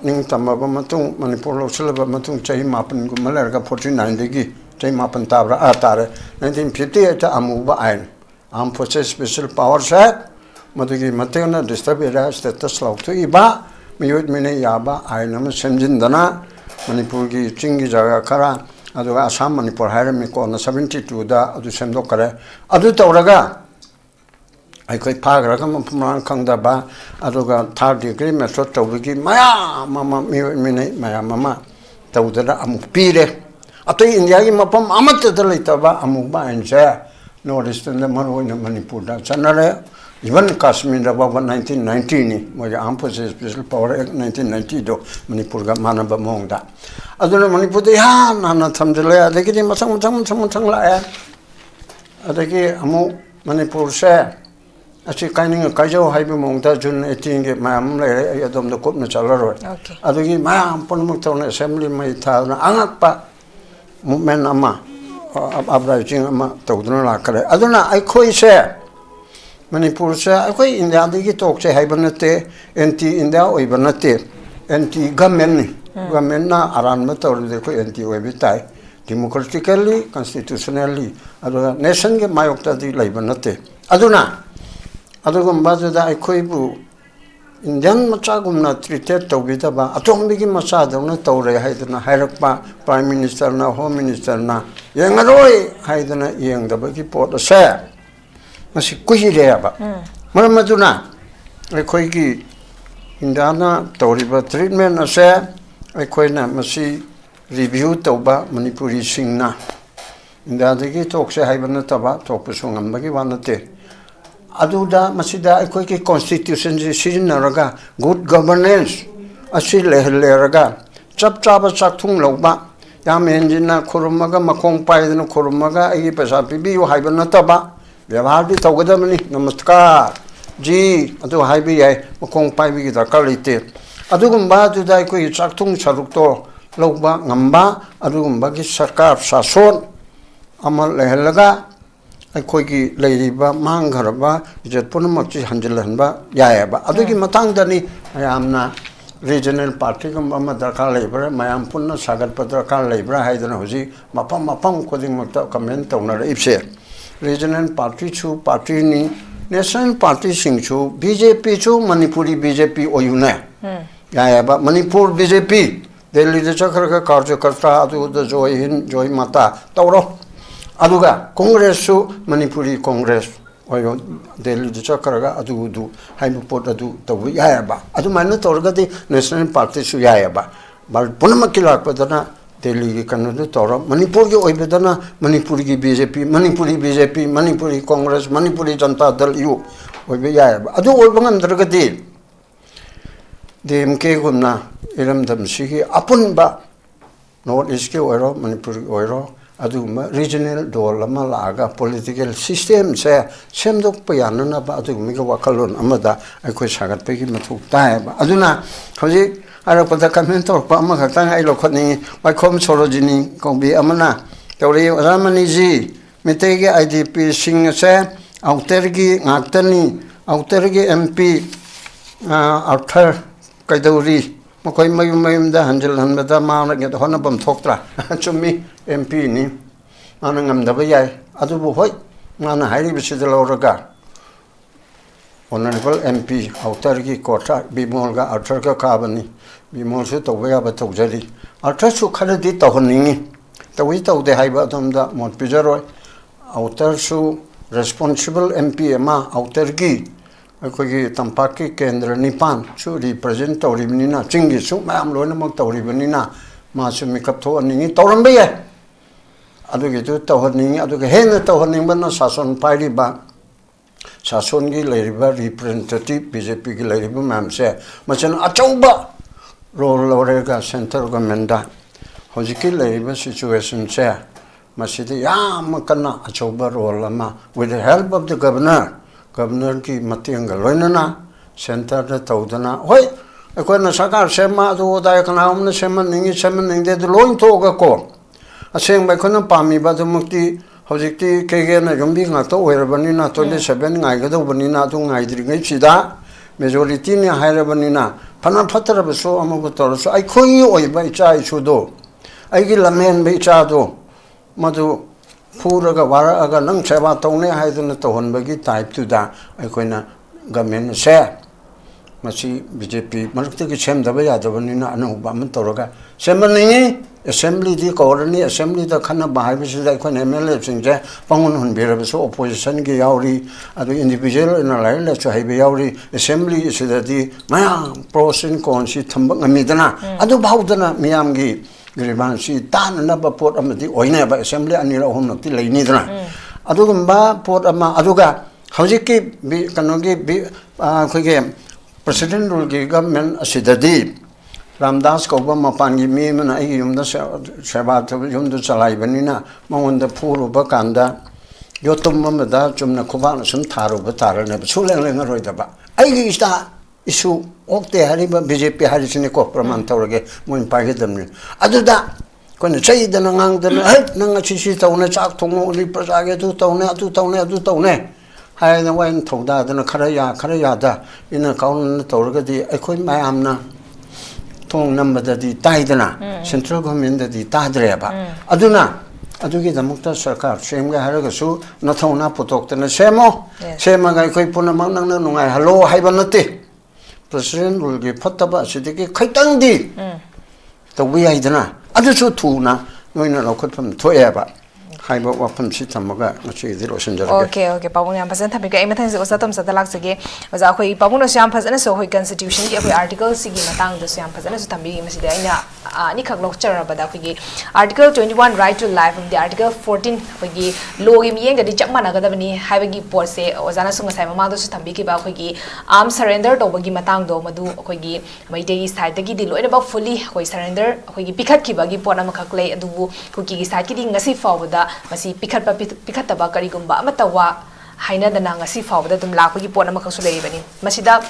ning tamaba matung Manipur lo silaba matung chahi mapan gu malarga 49 degi chahi mapan tabra atare 1958 ta amuba ain Armed Forces Special Powers Act madagi matena disturb area status lautu iba miyut mine yaba ain am semjindana Manipur gi chingi jaga khara aduga Assam Manipur haire mi ko na 72 da adu semdok kare adu tawraga aikoi pagraga mapuman khangdaba aduga 3rd degree method tawbigi maya mama mine maya mama tawdana amupire atoi India gi mapam amat dalaitaba amuba enja northeastern the manhoina Manipur da chanare even Kashmir about 1990 ni moja Armed Forces Special Power Act 1990 do Manipur ga manaba mongda aduna Manipur de ya nana thamjale adagi masang la ya adagi amu Manipur se achi kaining kaijo haibe mongda jun 18 ge mam le adom do kop na chalaro adagi mam ponmuk tawna assembly mai tha na angakpa movement ama uprising ama tawduna la kare aduna ai khoi se Manipur se ai India digi tok che haibanate anti India oibanate anti government government na aran ma tawr de ko anti oibitai democratically constitutionally aduna nation ge mayokta di laibanate aduna adugum bazuda aikhoibu Indian machagumna treated tawbidaba atombigi machadawna tawre haidana hairakpa prime minister na home minister na yengaroi haidana yengdabagi pot ase masi kuhireba maramaduna aikhoigi Indiana tawriba treatment ase aikhoina masi review tawba manipuri singna Indiadagi tokse haibana taba tokpasu ngambagi wanate aduda masida aikoi ki constitution sizinaraga good governance asi leheraga chap chaba chakthung lawba yam enjina khurumaga makong paidana khurumaga ai pesa pibi yu haibana taba व्यवहार भी तौगदमनी नमस्कार जी अदु हाइबी याय मखों पाइबी की दरकार लेते अदुगुम्बा जुदा कोई चाकथुंग सरुक्तो लोगबा ngamba अदुगुम्बा की सरकार शासन अमल लहलगा ꯑꯩꯈꯣꯏꯒꯤ ꯂꯩꯔꯤꯕ ꯃꯥꯡꯈ꯭ꯔꯕ ꯏꯖꯠ ꯄꯨꯝꯅꯃꯛꯁꯤ ꯍꯟꯖꯤꯜꯍꯟꯕ ꯌꯥꯏꯑꯕ ꯑꯗꯨꯒꯤ ꯃꯇꯥꯡꯗꯅꯤ ꯃꯌꯥꯝꯅ ꯔꯤꯖꯅꯦꯜ ꯄꯥꯔꯇꯤꯒꯨꯝꯕ ꯑꯃ ꯗꯔꯀꯥꯔ ꯂꯩꯕ꯭ꯔꯥ ꯃꯌꯥꯝ ꯄꯨꯟꯅ ꯁꯥꯒꯠꯄ ꯗꯔꯀꯥꯔ ꯂꯩꯕ꯭ꯔꯥ ꯍꯥꯏꯗꯅ ꯍꯧꯖꯤꯛ ꯃꯐꯝ ꯃꯐꯝ ꯈꯨꯗꯤꯡꯃꯛꯇ ꯀꯃꯦꯟ ꯇꯧꯅꯔꯛꯏꯕꯁꯦ ꯔꯤꯖꯅꯦꯜ ꯄꯥꯔꯇꯤꯁꯨ ꯄꯥꯔꯇꯤꯅꯤ ꯅꯦꯁꯅꯦꯜ ꯄꯥꯔꯇꯤꯁꯤꯡꯁꯨ BJPꯁꯨ ꯃꯅꯤꯄꯨꯔꯤ BJP ꯑꯣꯏꯌꯨꯅꯦ ꯌꯥꯏꯑꯕ ꯃꯅꯤꯄꯨꯔ BJP ꯗꯦꯜꯂꯤꯗ ꯆꯠꯈ꯭ꯔꯒ ꯀꯥꯔꯖꯀꯔꯇꯥ ꯑꯗꯨꯗ ꯖꯣꯏ ꯍꯤꯟ ꯖꯣꯏ ꯃꯥꯇꯥ ꯇꯧꯔꯣ aduga congress su manipuri congress oyo delhi de chakaraga adu haibu pot adu tawu yayaba adu manu torgadi national party su yayaba bal punamakila padana delhi ki kanu toro manipur gi oibedana manipuri gi bjp manipuri congress manipuri janata dal yu oibe yayaba adu oibangam dargadi dmk gumna iram damsigi apunba north east ki oiro manipuri oiro aduma regional dolama laga political system se semdok payanana ba adumi ga wakalon amada aikoi sagat pe gi mathu ta ba aduna hoji ara pada comment tor pa ma khata ai lo khoni mai khom sorojini kombi amana tawri ramani ji mite gi idp sing se outer gi ngaktani outer gi mp outer kaidori makoi mayum da hanjal hanbada ma na ge hona bam thoktra chumi mp ni mana ngamdaba yai adubu hoi mana hairi bisida loraga honorable mp outer gi kota bimol ga outer ga kabani bimol su to ga ba tawjari outer su khaladi tawhningi tawi tawde haiba domda mot pijaro outer su responsible mp ma outer gi akogi tampaki kendra nipan su represent tawribnina chingi su mayam loina mak tawribnina ma su mikap tho aningi tawrambe ye adugi tu tawhning adugi hena tawhning bana sason pairi ba sason gi leriba representative BJP gi leriba mam se machan achauba role lorega central government da hojiki leriba situation se masidi yam kana achauba role ma with the help of the governor ki matianga loinana center da tawdana hoi akona sakar sema do da kana umna sema ningi de loin to ga ko aseng bai khona pami ba mukti hojikti kege na gombi nga to oirabani na 27 ngai ga do bani na to ngai dri ngai chida majority ni hairabani na phana phatara ba so amu tor so ai khoi oi bai chai chu do ai gi lamen bai cha do madu Furaga wara aga nang seba tawne haiduna tawhanbagi type tu da aikoina government se masi BJP marukte ki semdaba yadabanina anuba man tawraga semani assembly di korani assembly da khana bahai bisi da aikoina MLA singje pangun hunbira biso opposition gi yauri adu individual in a line la chaibe yauri assembly sidadi maya pros and cons si thamba ngamidana adu baudana miyam gi Grivansi tan na ba pot amati oina ba assembly anira hom nakti leini dana adugumba pot ama aduga hojiki bi kanogi bi khoge president rule gi government asidadi Ramdas ko ba mapangi mi mana ai yumda seba to yumdu chalai banina mongonda phuru ba kanda yotum mamada chumna khubana sum tharu ba tarane suleng leng roi da ba ai gi ista isu okte hariba BJP harisini ko praman tawrage mun parge damni aduda kone chaidana ngangdana hai nanga chisi tawna chak thongo ni prajage tu tawne hai na wain thoda dana khara da ina kaun tawrage di aikoi mayamna thong nambada di taidana central government di tadre ba aduna adugi damukta sarkar semga haraga su nathona putoktana semo semaga aikoi punamang nangna nungai halo haibanate President will give Potaba Sidiki Kaitandi. The way I did not. Other two tuna, knowing a local from Toyaba. Haiba Wapam Sitamaga, which is the Russian. Okay, Pabuna Pasanta became a Satam Satalak was a way Pabuna Siam Pasan, so we constitution, every article Sigimatang, the Siam Pasan, Tambi, Messidina, Nika Lokchara, but Article 21, right to life, from the Article 14, Wigi, Logim Yang, the Japmana Gadavani, Havigi Porse, or Zanasunga Samamado Tambiki Baki, arm surrender, Obagi Matang, Madu, Okogi, my day is tied the Gidi, learn about fully, who surrender, Hogi Pikaki Bagi, Ponamakakle, Adu, Cookie is taking a sea forward. Masi pikataba karigumba amatawa hainadana ngasi fawda dum lakpagi pon amakhasu leibani masida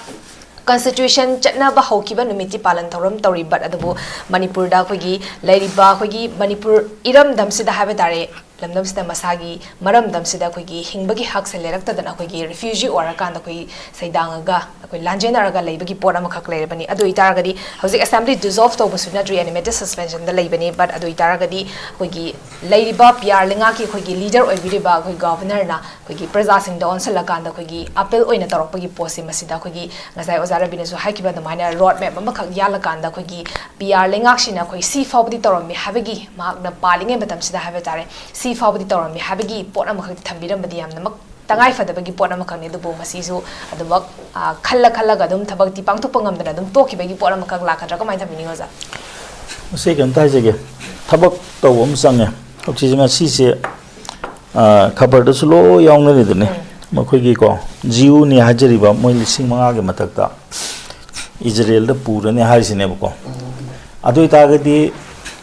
constitution chatna ba haukiba numiti palan thoram toribat adabu manipur da khogi leiriba khogi manipur iram damsida habe tare lamdamsida masagi maramdamsida akhoi hingbagi hak se lerakta dana akhoi refugee orakanda akhoi saidanga akhoi lanjenaraga leibagi pot amakhak leibani adu itaragadi hauzik assembly dissolve to basuna dri animated suspension da leibani but adu itaragadi akhoi leiriba PR linga ki akhoi leader oibiriba akhoi governor na akhoi praja sing da onsalakanda akhoi appeal oina taropagi posi masida akhoi ngasai ozara binesu haikiba da maina road map amakhak yalakanda akhoi PR linga shina akhoi si fawdi toromi habagi mahakna palinge batamsida habe tare si fawdi toromi habagi pot amakhak thambirambadi yamna mak tangai fadabagi pot amakhak ne dubo masisu adubak khalla khalla ga dum thabak ti pangthok pangamdana dum toki bagi pot amakhak lakhadra kamai thamini ngoza se kan tai jege thabak tawum sange oxygen si se khabar da sulo yaung ne dune makhoi gi ko jiu ni hajari ba moi lising manga ge matakta Israel da pura ne harisine ba ko adoi tagadi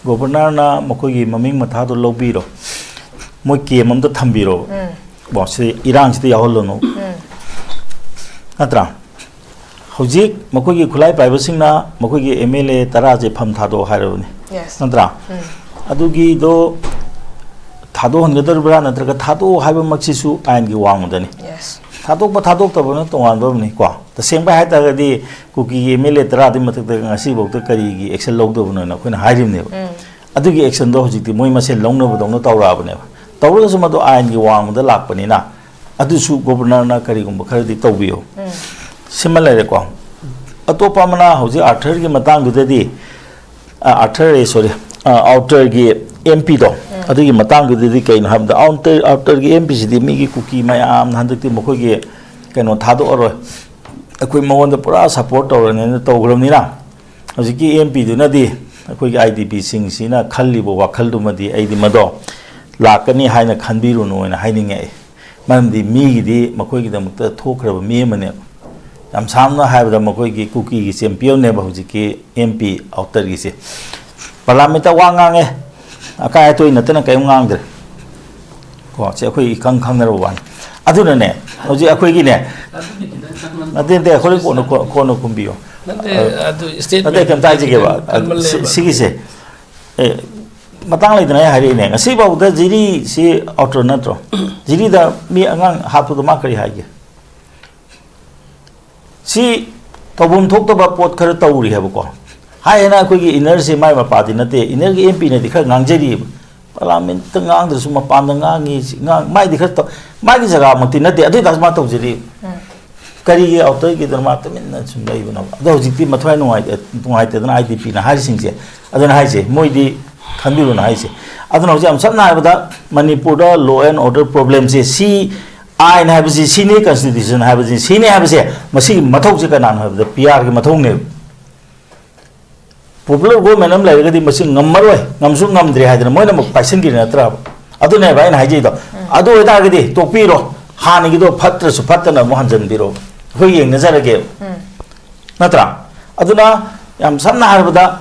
governor na makhoi gi maming matha do lobiro moi kem am da thambiro bo se irang se yahol no atra hojik makhoi gi khulai pai basing na makhoi gi MLA tara je pham thado haironi yes atra adugi do thado hangadar bra natraga thado haiba maksisu ain gi wangudani yes thadok to bana tongan ba ni ko ta sengba hai ta gadi kuki MLA tara di matak da ngasi bok ta kari gi action log do bana na khoina hairim ne adugi action do hojik ti moi mase longna bu dong na tawra ba ne tawra su ma do ain gi wang da lak pani na adu su governor na kari gum khar di tawbiyo similar ko atopa mana hojik arthur gi matang du di arthur sorry outer gi MP do adugi matang gi di kain ham da outer gi MP si mi gi kuki mayam handak ti mokoi gi kaino thado oro akoi mawon da pura support tor ne to grom ni na hojik gi MP du na di akoi gi IDP sing si na khalli bo wakhal du ma di ai di mado lakani haina khanbiru no na haininge man di mi gi di mokoi gi da mukta thokraba mi mane yam samna haibda mokoi gi kuki gi champion ne ba hojik gi MP outer gi se parliament ta wangange akai to ina tana kai ngang der ko che khoi kang khang ner wan aduna ne hoji akhoi gi ne aden de khoi ko no kumbio adu state ade kan tai ji ge ba sigi se matang lai dana hari ne ngasi ba uda jiri si outer natro jiri da mi angang hatu da ma kari ha ge si tobum thok to ba pot khar tawri ha ba ko hai na koi gi inner se mai ma party na te inner gi MP ne di khar ngang jeri parliament ta ngang der su ma pam da ngangi ngang mai di khar to mai gi jaga ma ti na te adu da ma to jeri kari gi outer gi der ma ta min na sum lai bana do ji ti ma thwai nuai te na IDP na hari sing se adu na hai se moi di khanbiru na hai se adu na jam sam na ba da manipur da law and order problem se si ai na ha si ne constitution ha si ne ha se ma si mathok se ka nan ha da PR gi mathok ne popular government am lai gadi machine ngammaroi ngamsu ngamdre hadina moina mok paisen gi natra adu ne bai na haji do adu eda gadi tokpiro hani gi do phatra su phatna mo hanjan biro hoi yeng nazara ge natra aduna yam samna harbada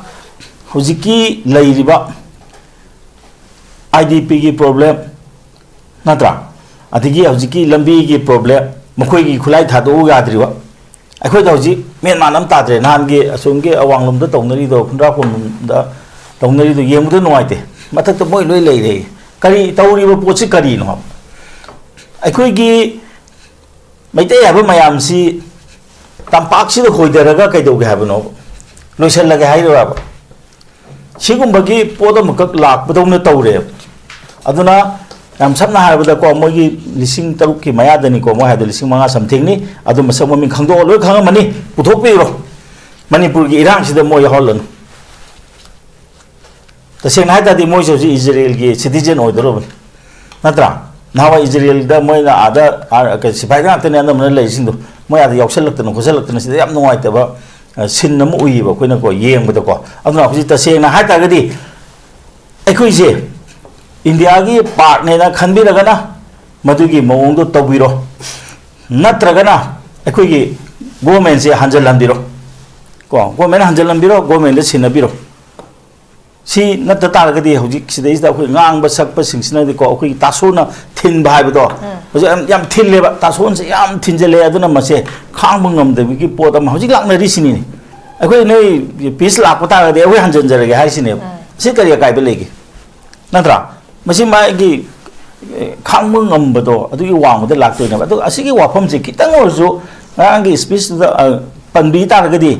hujiki lairiba IDP gi problem natra adigi hujiki lambi gi problem mokoi gi khulai thado yadriwa akhoi da hoji men manam ta dre nan ge asung ge awanglom da tongnari do khundra khum da tongnari do yemu da noite mathak to moi loi lei re kari tawri ba pochi kari no akhoi gi maite ya ba mayam si tampak si do khoi da ga kai do ge ha ba no loisal la ge hai ro ba sigum ba gi podam kak lak ba dong na tawre aduna yam samna haibada ko mogi lising taruk ki maya dani ko mo ha lising manga something ni adu masam min khangdo loi khang mani puthok pe ro manipur gi irang sida mo ya holon ta sen ha ta di mo jo Israel gi citizen oidoro natra nawa Israel da mo na ada ka sipai ga tane na man lai sindu mo ya yaksal lak tan khosal lak tan sida yam noi ta ba sin nam ui ba koina ko yeng ba ko aduna ko ta sen ha ta ga di ai je India ki part ne na khanbi ragana madugi mawong do tawbiro natragana ekoi gi government se hanjal lambiro ko government hanjal lambiro government le sinabiro si natta ta ga di hoji sidai da khoi ngang ba sak pa singsina di ko khoi tasona thin ba ba do hoji yam thin le ba tason se yam thin je le aduna ma se khang bungam de gi pot am hoji lak na ri sini ni ekoi nei peace lak pa ta ga de khoi hanjan jare ga hai sini si kari ga kai be le gi natra masi ma gi khangma ngambado adugi wangda laktoi na adu asigi wafam je kitang orju ngangi speech da panbi taragadi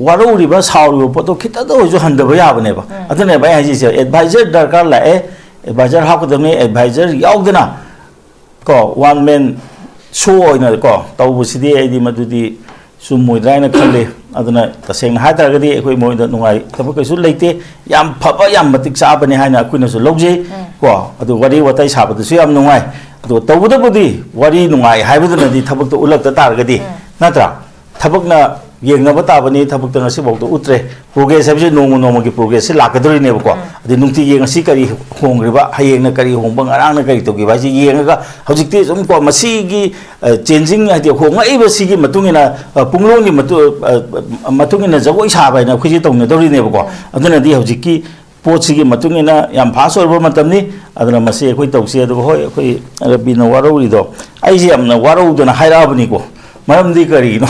waro riba sauru poto kita do orju handaba yabane ba adune ba haji se advisor darkar la advisor hakudame advisor yaudana ko one man show oina ko tawbusidi aidi madudi sumuidraina khale aduna taseng hataragadi ekoi moida nungai tabuk su leite yam phaba yam matik sabani haina akuina su logje ko adu wari watai sabadu su yam nungai adu tawbudabudi wari nungai haibuduna di tabuk to ulak ta taragadi natra tabukna yengnaba tabani tabuk ta ngasi bawto utre progress habje nomo gi progress lakadri ne ko adi nungti yengasi kari hongriba hayengna kari hongbang arangna kari to gi baji yenga hojikti sum ko masigi changing adi honga iba sigi matungina punglong ni matungina jagoi sabai na khuji tongna dori ne ko aduna di hojiki पोची की याम fast हो मसे अखोई तौसे होय अखोई रबीना वारोरीदो आइसे यामना वारोदना हाइराबनीको मरमदी करीनो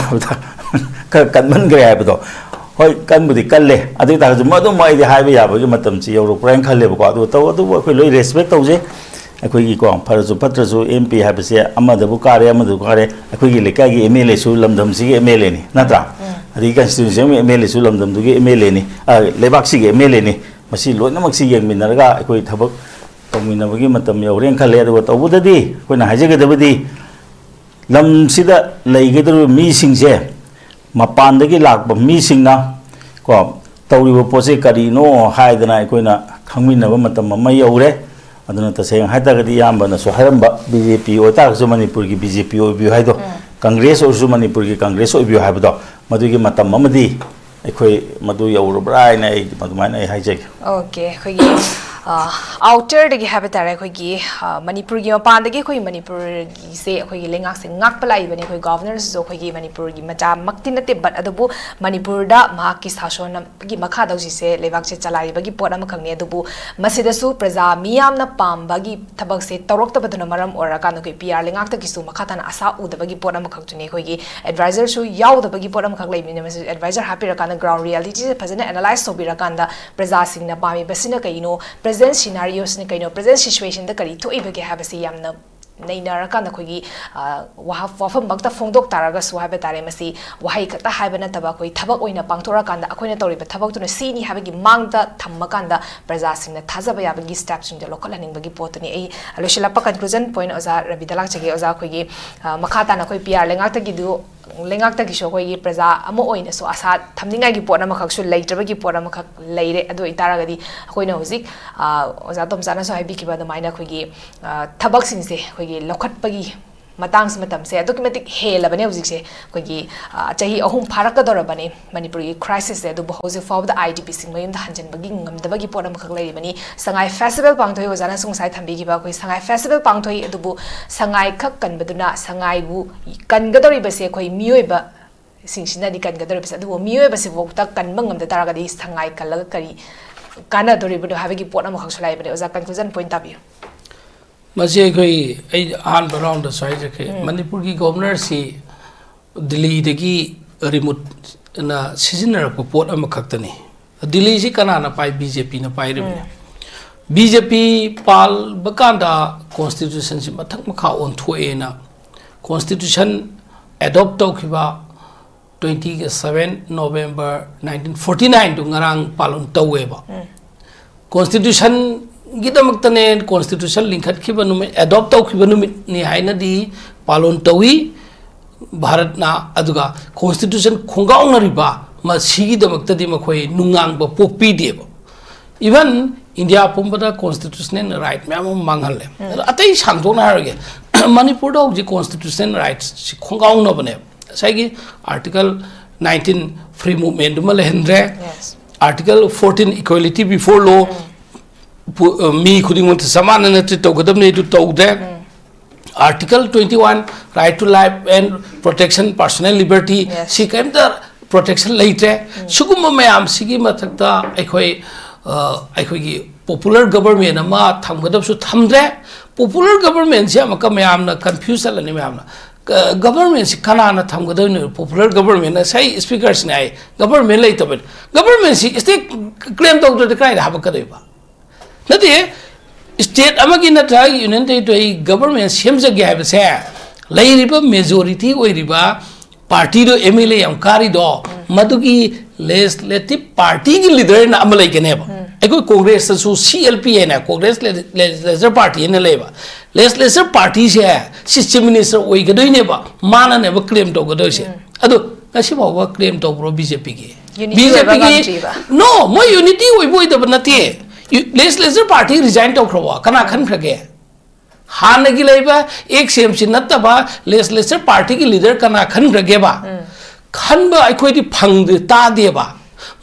कनमनग्रे हाइबदो होय कनबुदी कल्ले अदु ताजु मदु माइदि हाइबे याबगे मतमची यौरोप्राइन खल्लेबको अदु तौ अदु अखोई लोई रेस्पेक्ट तौजे अखोई को फरजु पत्रजु एमपी हाइबसे अमदबु कारे अमदु कारे अखोई लेकागी एमएलए सु लमदमसी एमएलए नि नत्रा अदि कॉन्स्टिट्यूशन एमएलए सु लमदमदुगी एमएलए नि लेबाक्सी एमएलए नि मसी लोइनमक्सी येंगमिनरगा अखोई थबक तौमिनबगी मतम यौरेन खले अदु तौबुददी अखोइना हाइजगदबदी लमसिदा लेगदरु मीसिंगसे मपानदगी लाकब मीसिंगना को तौरिबो पोसे करिनो हाइदना अखोइना खंगमिनब मतम अमा यौरे अदुना तसें हाइतागदी यामबना सो हाइरंबा बीजेपी ओतागसु मणिपुर की बीजेपी ओबियो हाइदो कांग्रेस ओसु मणिपुर की कांग्रेस ओबियो हाइबदो मदुगी मतम अमदी अखोई मदु यौरब्राइना मदुमाइना हाइजेग ओके खोगी आउटर दगी हाबे तारे खोगी मणिपुर की मपान दगी खोई मणिपुर की से खोगी लेंगाक से ngak पलाई बने खोई गवर्नर जो खोगी मणिपुर की मचा मक्ति नते बट अदबु मणिपुर दा मा की शासन की मखा दौसी से लेवाक से चलाई बगी पोट अम खंगने अदबु मसिदसु प्रजा मियाम न पाम बगी थबक से तौरक तबदुन मरम ओरा कान खोई पीआर लेंगाक तकी सु मखा तना आशा उदबगी पोट अम खंगचुने खोगी एडवाइजर सु याउदबगी पोट अम खंग लेमिने मस एडवाइजर हापिर कान ग्राउंड रियलिटी से फजने एनालाइज तोबिरा कान प्रजा सिंह न पामी बसिना कइनो प्रेजेंट सिनारियोस ने कइनो प्रेजेंट सिचुएशन द करी थोइबगे हाबसी यामना नैनारकान अखोगी वाफम बक्ता फोंदोक तारगसु हाबे तारे मसी वहाई खता हाबे नतबा कोई थबक ओइना पांगथोराकांदा अखोइना तौरिबा थबकतुना सीनी हाबेगी मांगदा थम्मकांदा प्रजासिंगना थाजबा याबगी स्टेप्सिंग लोकलनिंगबगी पोतुनी ए लोशिलापा कंक्लूजन पॉइंट ओजा रवि दलाचगे ओजा अखोगी मखाताना कोई पिआर लेंगाक्तगिदु लेंगाक्तगिसो अखोगी प्रजा अमो ओइनासो आशा थमनिंगागी पोट अमखकसु लेइत्रबगी पोट अमखक लेइरे अदो इतारगदी अखोइना हुजिक ओजा तोमचानासो हाइबिखिबा अदुमाइना अखोगी थबकसिंगसे अखोगी लौखटपगी मतंग से अदुक हेलबने हुजिसे अखोगी चाही अहुम फारकदोरबने मणिपुर की क्राइसिस से अदुब हौजे फाउद आईडीपी सिंग मयुम हंजनबगी ngамदबगी पोट अमखक लेरिबनी संगाई फेस्टिवल पांगथोय ओजाना सुंगसाय थंबीगिबा अखोई संगाई फेस्टिवल पांगथोय अदुबु संगाई खक कनबदुना संगाईबु कनगदोरिबसे अखोई मियोइबा सिंगसिनादि कनगदोरिबसे अदुबु मियोइबसे वोक्ता कनबंग ngамदा तारगदी संगाई कलग करी कानादोरिबदो हाबेगी पोट अमखक सुलाइबने ओजा कंक्लूजन पॉइंट ताबियो मसे कोई आन राउंड साइज के मणिपुर की गवर्नर सी दिल्ली दगी रिमोट ना सीजनर को पोट अम खक्तनी दिल्ली सी कना ना पाई बीजेपी ना पाई रे बीजेपी पाल बकांदा कॉन्स्टिट्यूशन सी मथक मखा ओनथोए ना कॉन्स्टिट्यूशन एडॉप्ट तौखिबा 27 नवंबर 1949 दु ngarang पालन तौवेबा कॉन्स्टिट्यूशन गिदमक्तने कॉन्स्टिट्यूशन लिंखत खिबा नुमे एडॉप्ट तौखिबा नुमिनी हाइनदी पालन तौई भारतना अदुगा कॉन्स्टिट्यूशन खुंगाउनरिबा मसिगिदमक्तदी मखोय नुंगांग ब पोपी देबो इवन इंडिया पुंबदा कॉन्स्टिट्यूशनल राइट मैम मांगहले अतै सांगदोना हारगे मणिपुर दो जी कॉन्स्टिट्यूशनल राइट्स खुंगाउनबने साइगी आर्टिकल 19 फ्री मूवमेंट मलेहंद्रे आर्टिकल 14 इक्वालिटी बिफोर लॉ मी खुदिंग मत समान नत्र तौगदबने दु तौदे article 21 right to life and protection personal liberty सी कैमता प्रोटेक्शन लेते सुगुम मयाम सिगी मथक्ता अखोई पॉपुलर गवर्नमेंट अमा थमगदबसु थमद्रे पॉपुलर गवर्नमेंट से अमका मयाम ना कंफ्यूज अलने मयाम ना गवर्नमेंट से कनाना थमगदबने पॉपुलर गवर्नमेंट सही स्पीकर्स ने आए गवर्नमेंट लेतबन गवर्नमेंट से स्टेट क्लेम तौदे काय हाबकदैबा नदी state amagi natra union territory government semjage habse lairiba majority oiriba party do MLA yam kari do madugi legislative party ki leader na amalai keneba eko congress su CLP na congress legislative party ne leba legislative party se system minister oigadoi neba mana neba claim to godoi se adu kasi bawa claim to pro BJP ki no mo unity oiboi da banati legislative party resign to khrowa kana khan khage हाने की लेबा एक same चिन्नत बा legislature party की leader कना खन ग्रगे बा खन बा अखोई दी फंग ता दे बा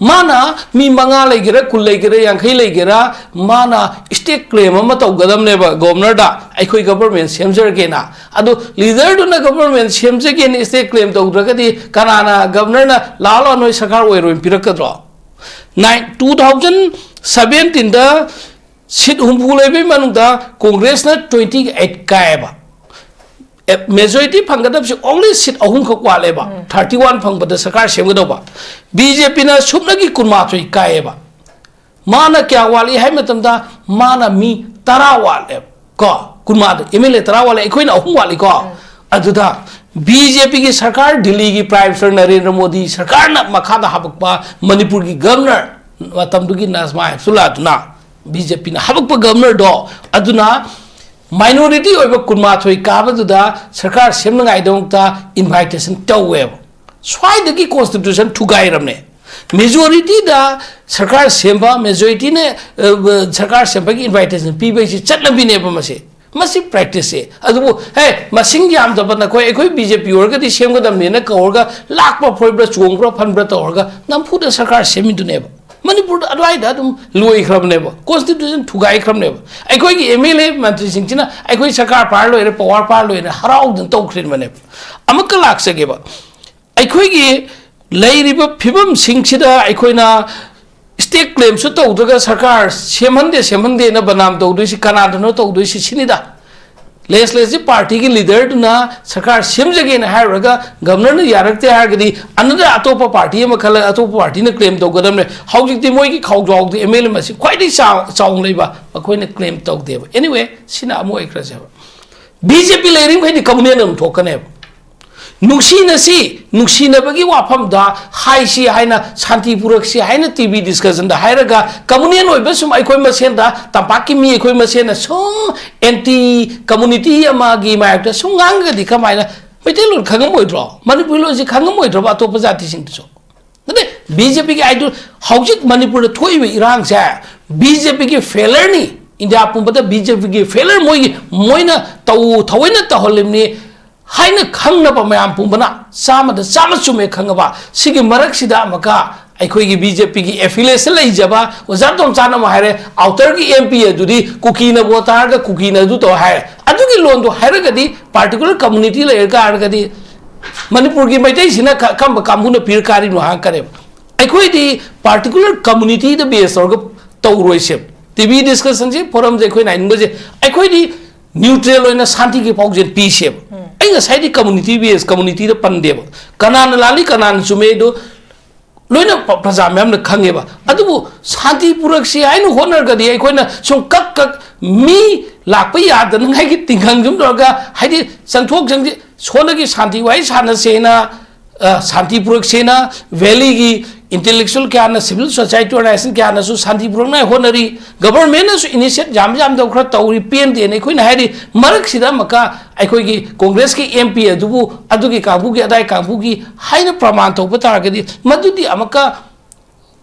माना मी मंगा लेगेरा कुल लेगेरा यांखै लेगेरा माना स्टेट क्लेम अमा तौगदम ने बा गवर्नर दा अखोई गवर्नमेंट सेमजर के ना अदो लीडर दु ना गवर्नमेंट सेमजे के ने स्टेट क्लेम तौद्रगदी कनाना गवर्नर ना लालो नोय सरकार ओइरो पिरकद्रो 2017 दा सीट हुम्बू लेबे मनुदा कांग्रेस ना 28 कायबा मेजॉरिटी फंगदब से ओनली सीट अहुम खक वालेबा 31 फंगबद सरकार सेमगदोबा बीजेपी ना सुबनगी कुनमाथोय कायबा माना क्या वाली है मतमदा माना मी तरा वाले को कुनमाद एमएलए तरा वाले एकोइना अहुम वाली को अदुदा बीजेपी की सरकार दिल्ली की प्राइम मिनिस्टर नरेंद्र मोदी सरकार ना मखादा हबकबा मणिपुर की governor मतमदुगी Najma सुलातुना BJP na habak pa governor do aduna minority oiba kunmathoi kabadуда sarkar semngai dongta invitation tawwe swai dagi constitution thugai ramne majority da sarkar semba majority ne sarkar semba ki invitation pibai si chatnabi ne ba mase masi practice se adu hey masing yam da bana koi ekoi BJP orga di semga dam ne na kaorga lakpa phoibra chongbra phanbra taorga nampu da sarkar semi du ne ba manipur adwai da dum loi khram ne ba constitution thugai khram ne ba aikoi ki MLA mantri sing china aikoi sarkar par loi re power par loi re harau dun tau khrin mane amaka lak sage ba aikoi ki lai ri ba phibam sing chida aikoi na state claim su tau daga sarkar semhande na banam tau doi si kanada no tau doi si chinida legislative party की leader ना सरकार सेमजगे ना है रगा governor ने यारकते है कि another अतोपा party में खल अतोपा पार्टी ने क्लेम तो गदम ने हाउजिक मोई की खाउजाउ दी MLA में से क्वाइट चाउंग लेबा कोई ने क्लेम तो देबा एनीवे सिना अमो एक रजे BJP लेरिंग कोई कम्युनियन हम ठोकने नुक्सीनबगी वाफम दा हाइसी हाइना शांतिपुरक सी हाइना टीवी डिस्कशन दा हाइरगा कम्युनियन ओइबा सुम आइखोइ मसेन दा तंपाकी मी आइखोइ मसेन सुम एंटी कम्युनिटी अमागी माइबदा सुम गांगदी कमाइना मैतेलुन खंगमोइद्रो मणिपुरलोजी खंगमोइद्रो अतोप जाति सिंगसो नदे बीजेपी की आइडल हाउजिक मणिपुर थोइबे इरांग से बीजेपी की फेलर नि इंडिया पुंबदा बीजेपी की फेलर मोइना तौ थवैना तहलिमनी हाइना खंगनबा मयाम पुंबना सामदा साम चुमे खंगबा सिगी मरक सिदा मका अखोई की बीजेपी की एफिलिएशन लेजबा ओजा तोमचाना माहरे आउटर की MP अदुदी कुकीना बोतारगा कुकीना दु तो हाय अदुगी लोन दो हायरगदी पार्टिकुलर कम्युनिटी लेगा आरगदी मणिपुर की मैतै सिना कम कामुना पिरकारी नो हां करे अखोई दी पार्टिकुलर कम्युनिटी द बेस और तौरोइसे टीवी डिस्कशन जे फोरम जे अखोई 9 बजे अखोई दी न्यूट्रल होइना शांति की पाउजेन पीसे साइड कम्युनिटी बेस कम्युनिटी द पंदेब कनान लाली कनान चुमे दो लोइना प्रजा मैम न खंगेबा अदुबु शांति पुरक से आइन होनर गदी अखोइना सुम कक मी लाप यादन ngai की तिंखंग जुम दरगा हाइदि संथोक जंग सोनगी शांति वाइ साना सेना शांति पुरक सेना वैली की इंटेलेक्चुअल क्या ना सिविल सोसाइटी ऑर्गेनाइजेशन क्या ना सु शांति पुरक ना होनरी गवर्नमेंट ना सु इनिशिएट जाम दो खरा तौरी पेन दे ने खोइना हाइदि मरक सिदा मका अखोई की कांग्रेस की MP अदुबु अदुगी काबु की अदाय काबु की हाइना प्रमाण तो बतारगदी मदुदी अमका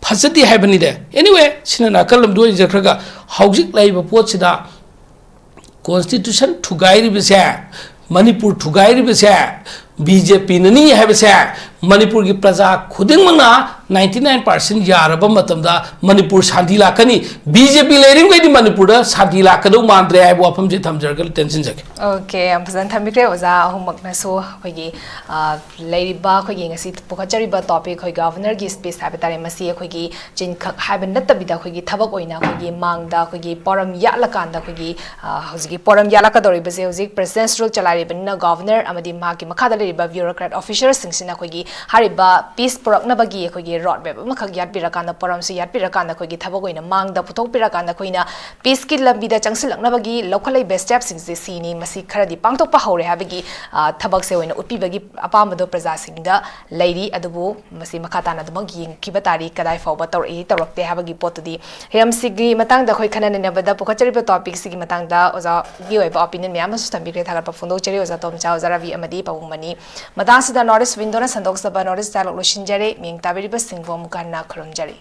फसती हाइबनी दे एनीवे सिना ना कलम दो जखरगा हाउजिक लाइबा पोतसिदा कॉन्स्टिट्यूशन ठुगाइरि बिसे मणिपुर ठुगाइरि बिसे BJP ननी है बिसे मणिपुर की प्रजा खुदिंगमना 99% यारबा मतमदा मणिपुर शांति लाकनी BJP लेरिंग गई मणिपुर शांति लाकदो मानद्रे है वाफम जे थमजरगल टेंशन जके ओके हम फजन थमिक्रे ओजा अहुमकनसो खगी लेरिबा खगी ngasi पुखचरिबा टॉपिक खगी गवर्नर की स्पीच हाबतारे मसी खगी जिनखक हाबन नतबिदा खगी थबक ओइना खगी मांगदा खगी परम यालकांदा खगी हजगी परम यालकदोरिबसे हजगी प्रेसिडेंशियल चलारिबन गवर्नर अमदी मागी मखादा लेरिबा ब्यूरोक्रेट ऑफिसर सिंगसिना खगी हारिबा पीस पुरकनबगी खगी ꯔꯣꯗ ꯃꯦꯞ ꯑꯃꯈꯛ ꯌꯥꯠꯄꯤꯔꯀꯥꯟꯗ ꯄꯣꯔꯝꯁꯤ ꯌꯥꯠꯄꯤꯔꯀꯥꯟꯗ ꯑꯩꯈꯣꯏꯒꯤ ꯊꯕꯛ ꯑꯣꯏꯅ ꯃꯥꯡꯗ ꯄꯨꯊꯣꯛꯄꯤꯔꯀꯥꯟꯗ ꯑꯩꯈꯣꯏꯅ ꯄꯤꯁꯀꯤ ꯂꯝꯕꯤꯗ ꯆꯪꯁꯤꯜꯂꯛꯅꯕꯒꯤ ꯂꯧꯈꯠꯂꯛꯏꯕ ꯁ꯭ꯇꯦꯞꯁꯤꯡꯁꯦ ꯁꯤꯅꯤ ꯃꯁꯤ ꯈꯔꯗꯤ ꯄꯥꯡꯊꯣꯛꯄ ꯍꯧꯔꯦ ꯍꯥꯏꯕꯒꯤ ꯊꯕꯛꯁꯦ ꯑꯣꯏꯅ ꯎꯠꯄꯤꯕꯒꯤ ꯑꯄꯥꯝꯕꯗꯣ ꯄ꯭ꯔꯖꯥꯁꯤꯡꯗ ꯂꯩꯔꯤ ꯑꯗꯨꯕꯨ ꯃꯁꯤ ꯃꯈꯥ ꯇꯥꯅ ꯑꯗꯨꯃꯛ ꯌꯦꯡꯈꯤꯕ ꯇꯥꯔꯤ ꯀꯗꯥꯏ ꯐꯥꯎꯕ ꯇꯧꯔꯛꯏ ꯇꯧꯔꯛꯇꯦ ꯍꯥꯏꯕꯒꯤ ꯄꯣꯠꯇꯨꯗꯤ ꯍꯤꯔꯝꯁꯤꯒꯤ ꯃꯇꯥꯡꯗ ꯑꯩꯈꯣꯏ ꯈꯟꯅ ꯅꯩꯅꯕꯗ ꯄꯨꯈꯠꯆꯔꯤꯕ ꯇꯣꯄꯤꯛꯁꯤꯒꯤ ꯃꯇꯥꯡꯗ ꯑꯣꯖꯥꯒꯤ ꯑꯣꯏꯕ ꯑꯣꯄꯤꯅꯤꯌꯟ ꯃꯌꯥꯝ ꯑꯃꯁꯨ ꯊꯝꯕꯤꯈ꯭ꯔꯦ ꯊꯥꯒꯠꯄ ꯐꯣꯡꯗꯣꯛꯆꯔꯤ ꯑꯣꯖꯥ ꯇꯣꯝꯆꯥ ꯑꯣꯖꯥ ꯔꯕꯤ ꯑꯃꯗꯤ ꯄꯥꯕꯨꯡꯃꯅꯤ ꯃꯇꯥꯡꯁꯤꯗ ꯅꯣꯔꯠ ꯏꯁ ꯋꯤꯟꯗꯣꯅ ꯁꯟꯗꯣꯛꯆꯕ ꯅꯣꯔꯠ ꯏꯁ ꯗꯥꯏꯂꯣꯒ ꯂꯣꯏꯁꯤꯟꯖꯔꯦ ꯃꯤꯡ ꯇꯥꯕꯤꯔꯤꯕꯁꯤꯡꯕꯨ ꯑꯃꯨꯛ ꯍꯟꯅ ꯈꯨꯔꯨꯝꯖꯔꯤ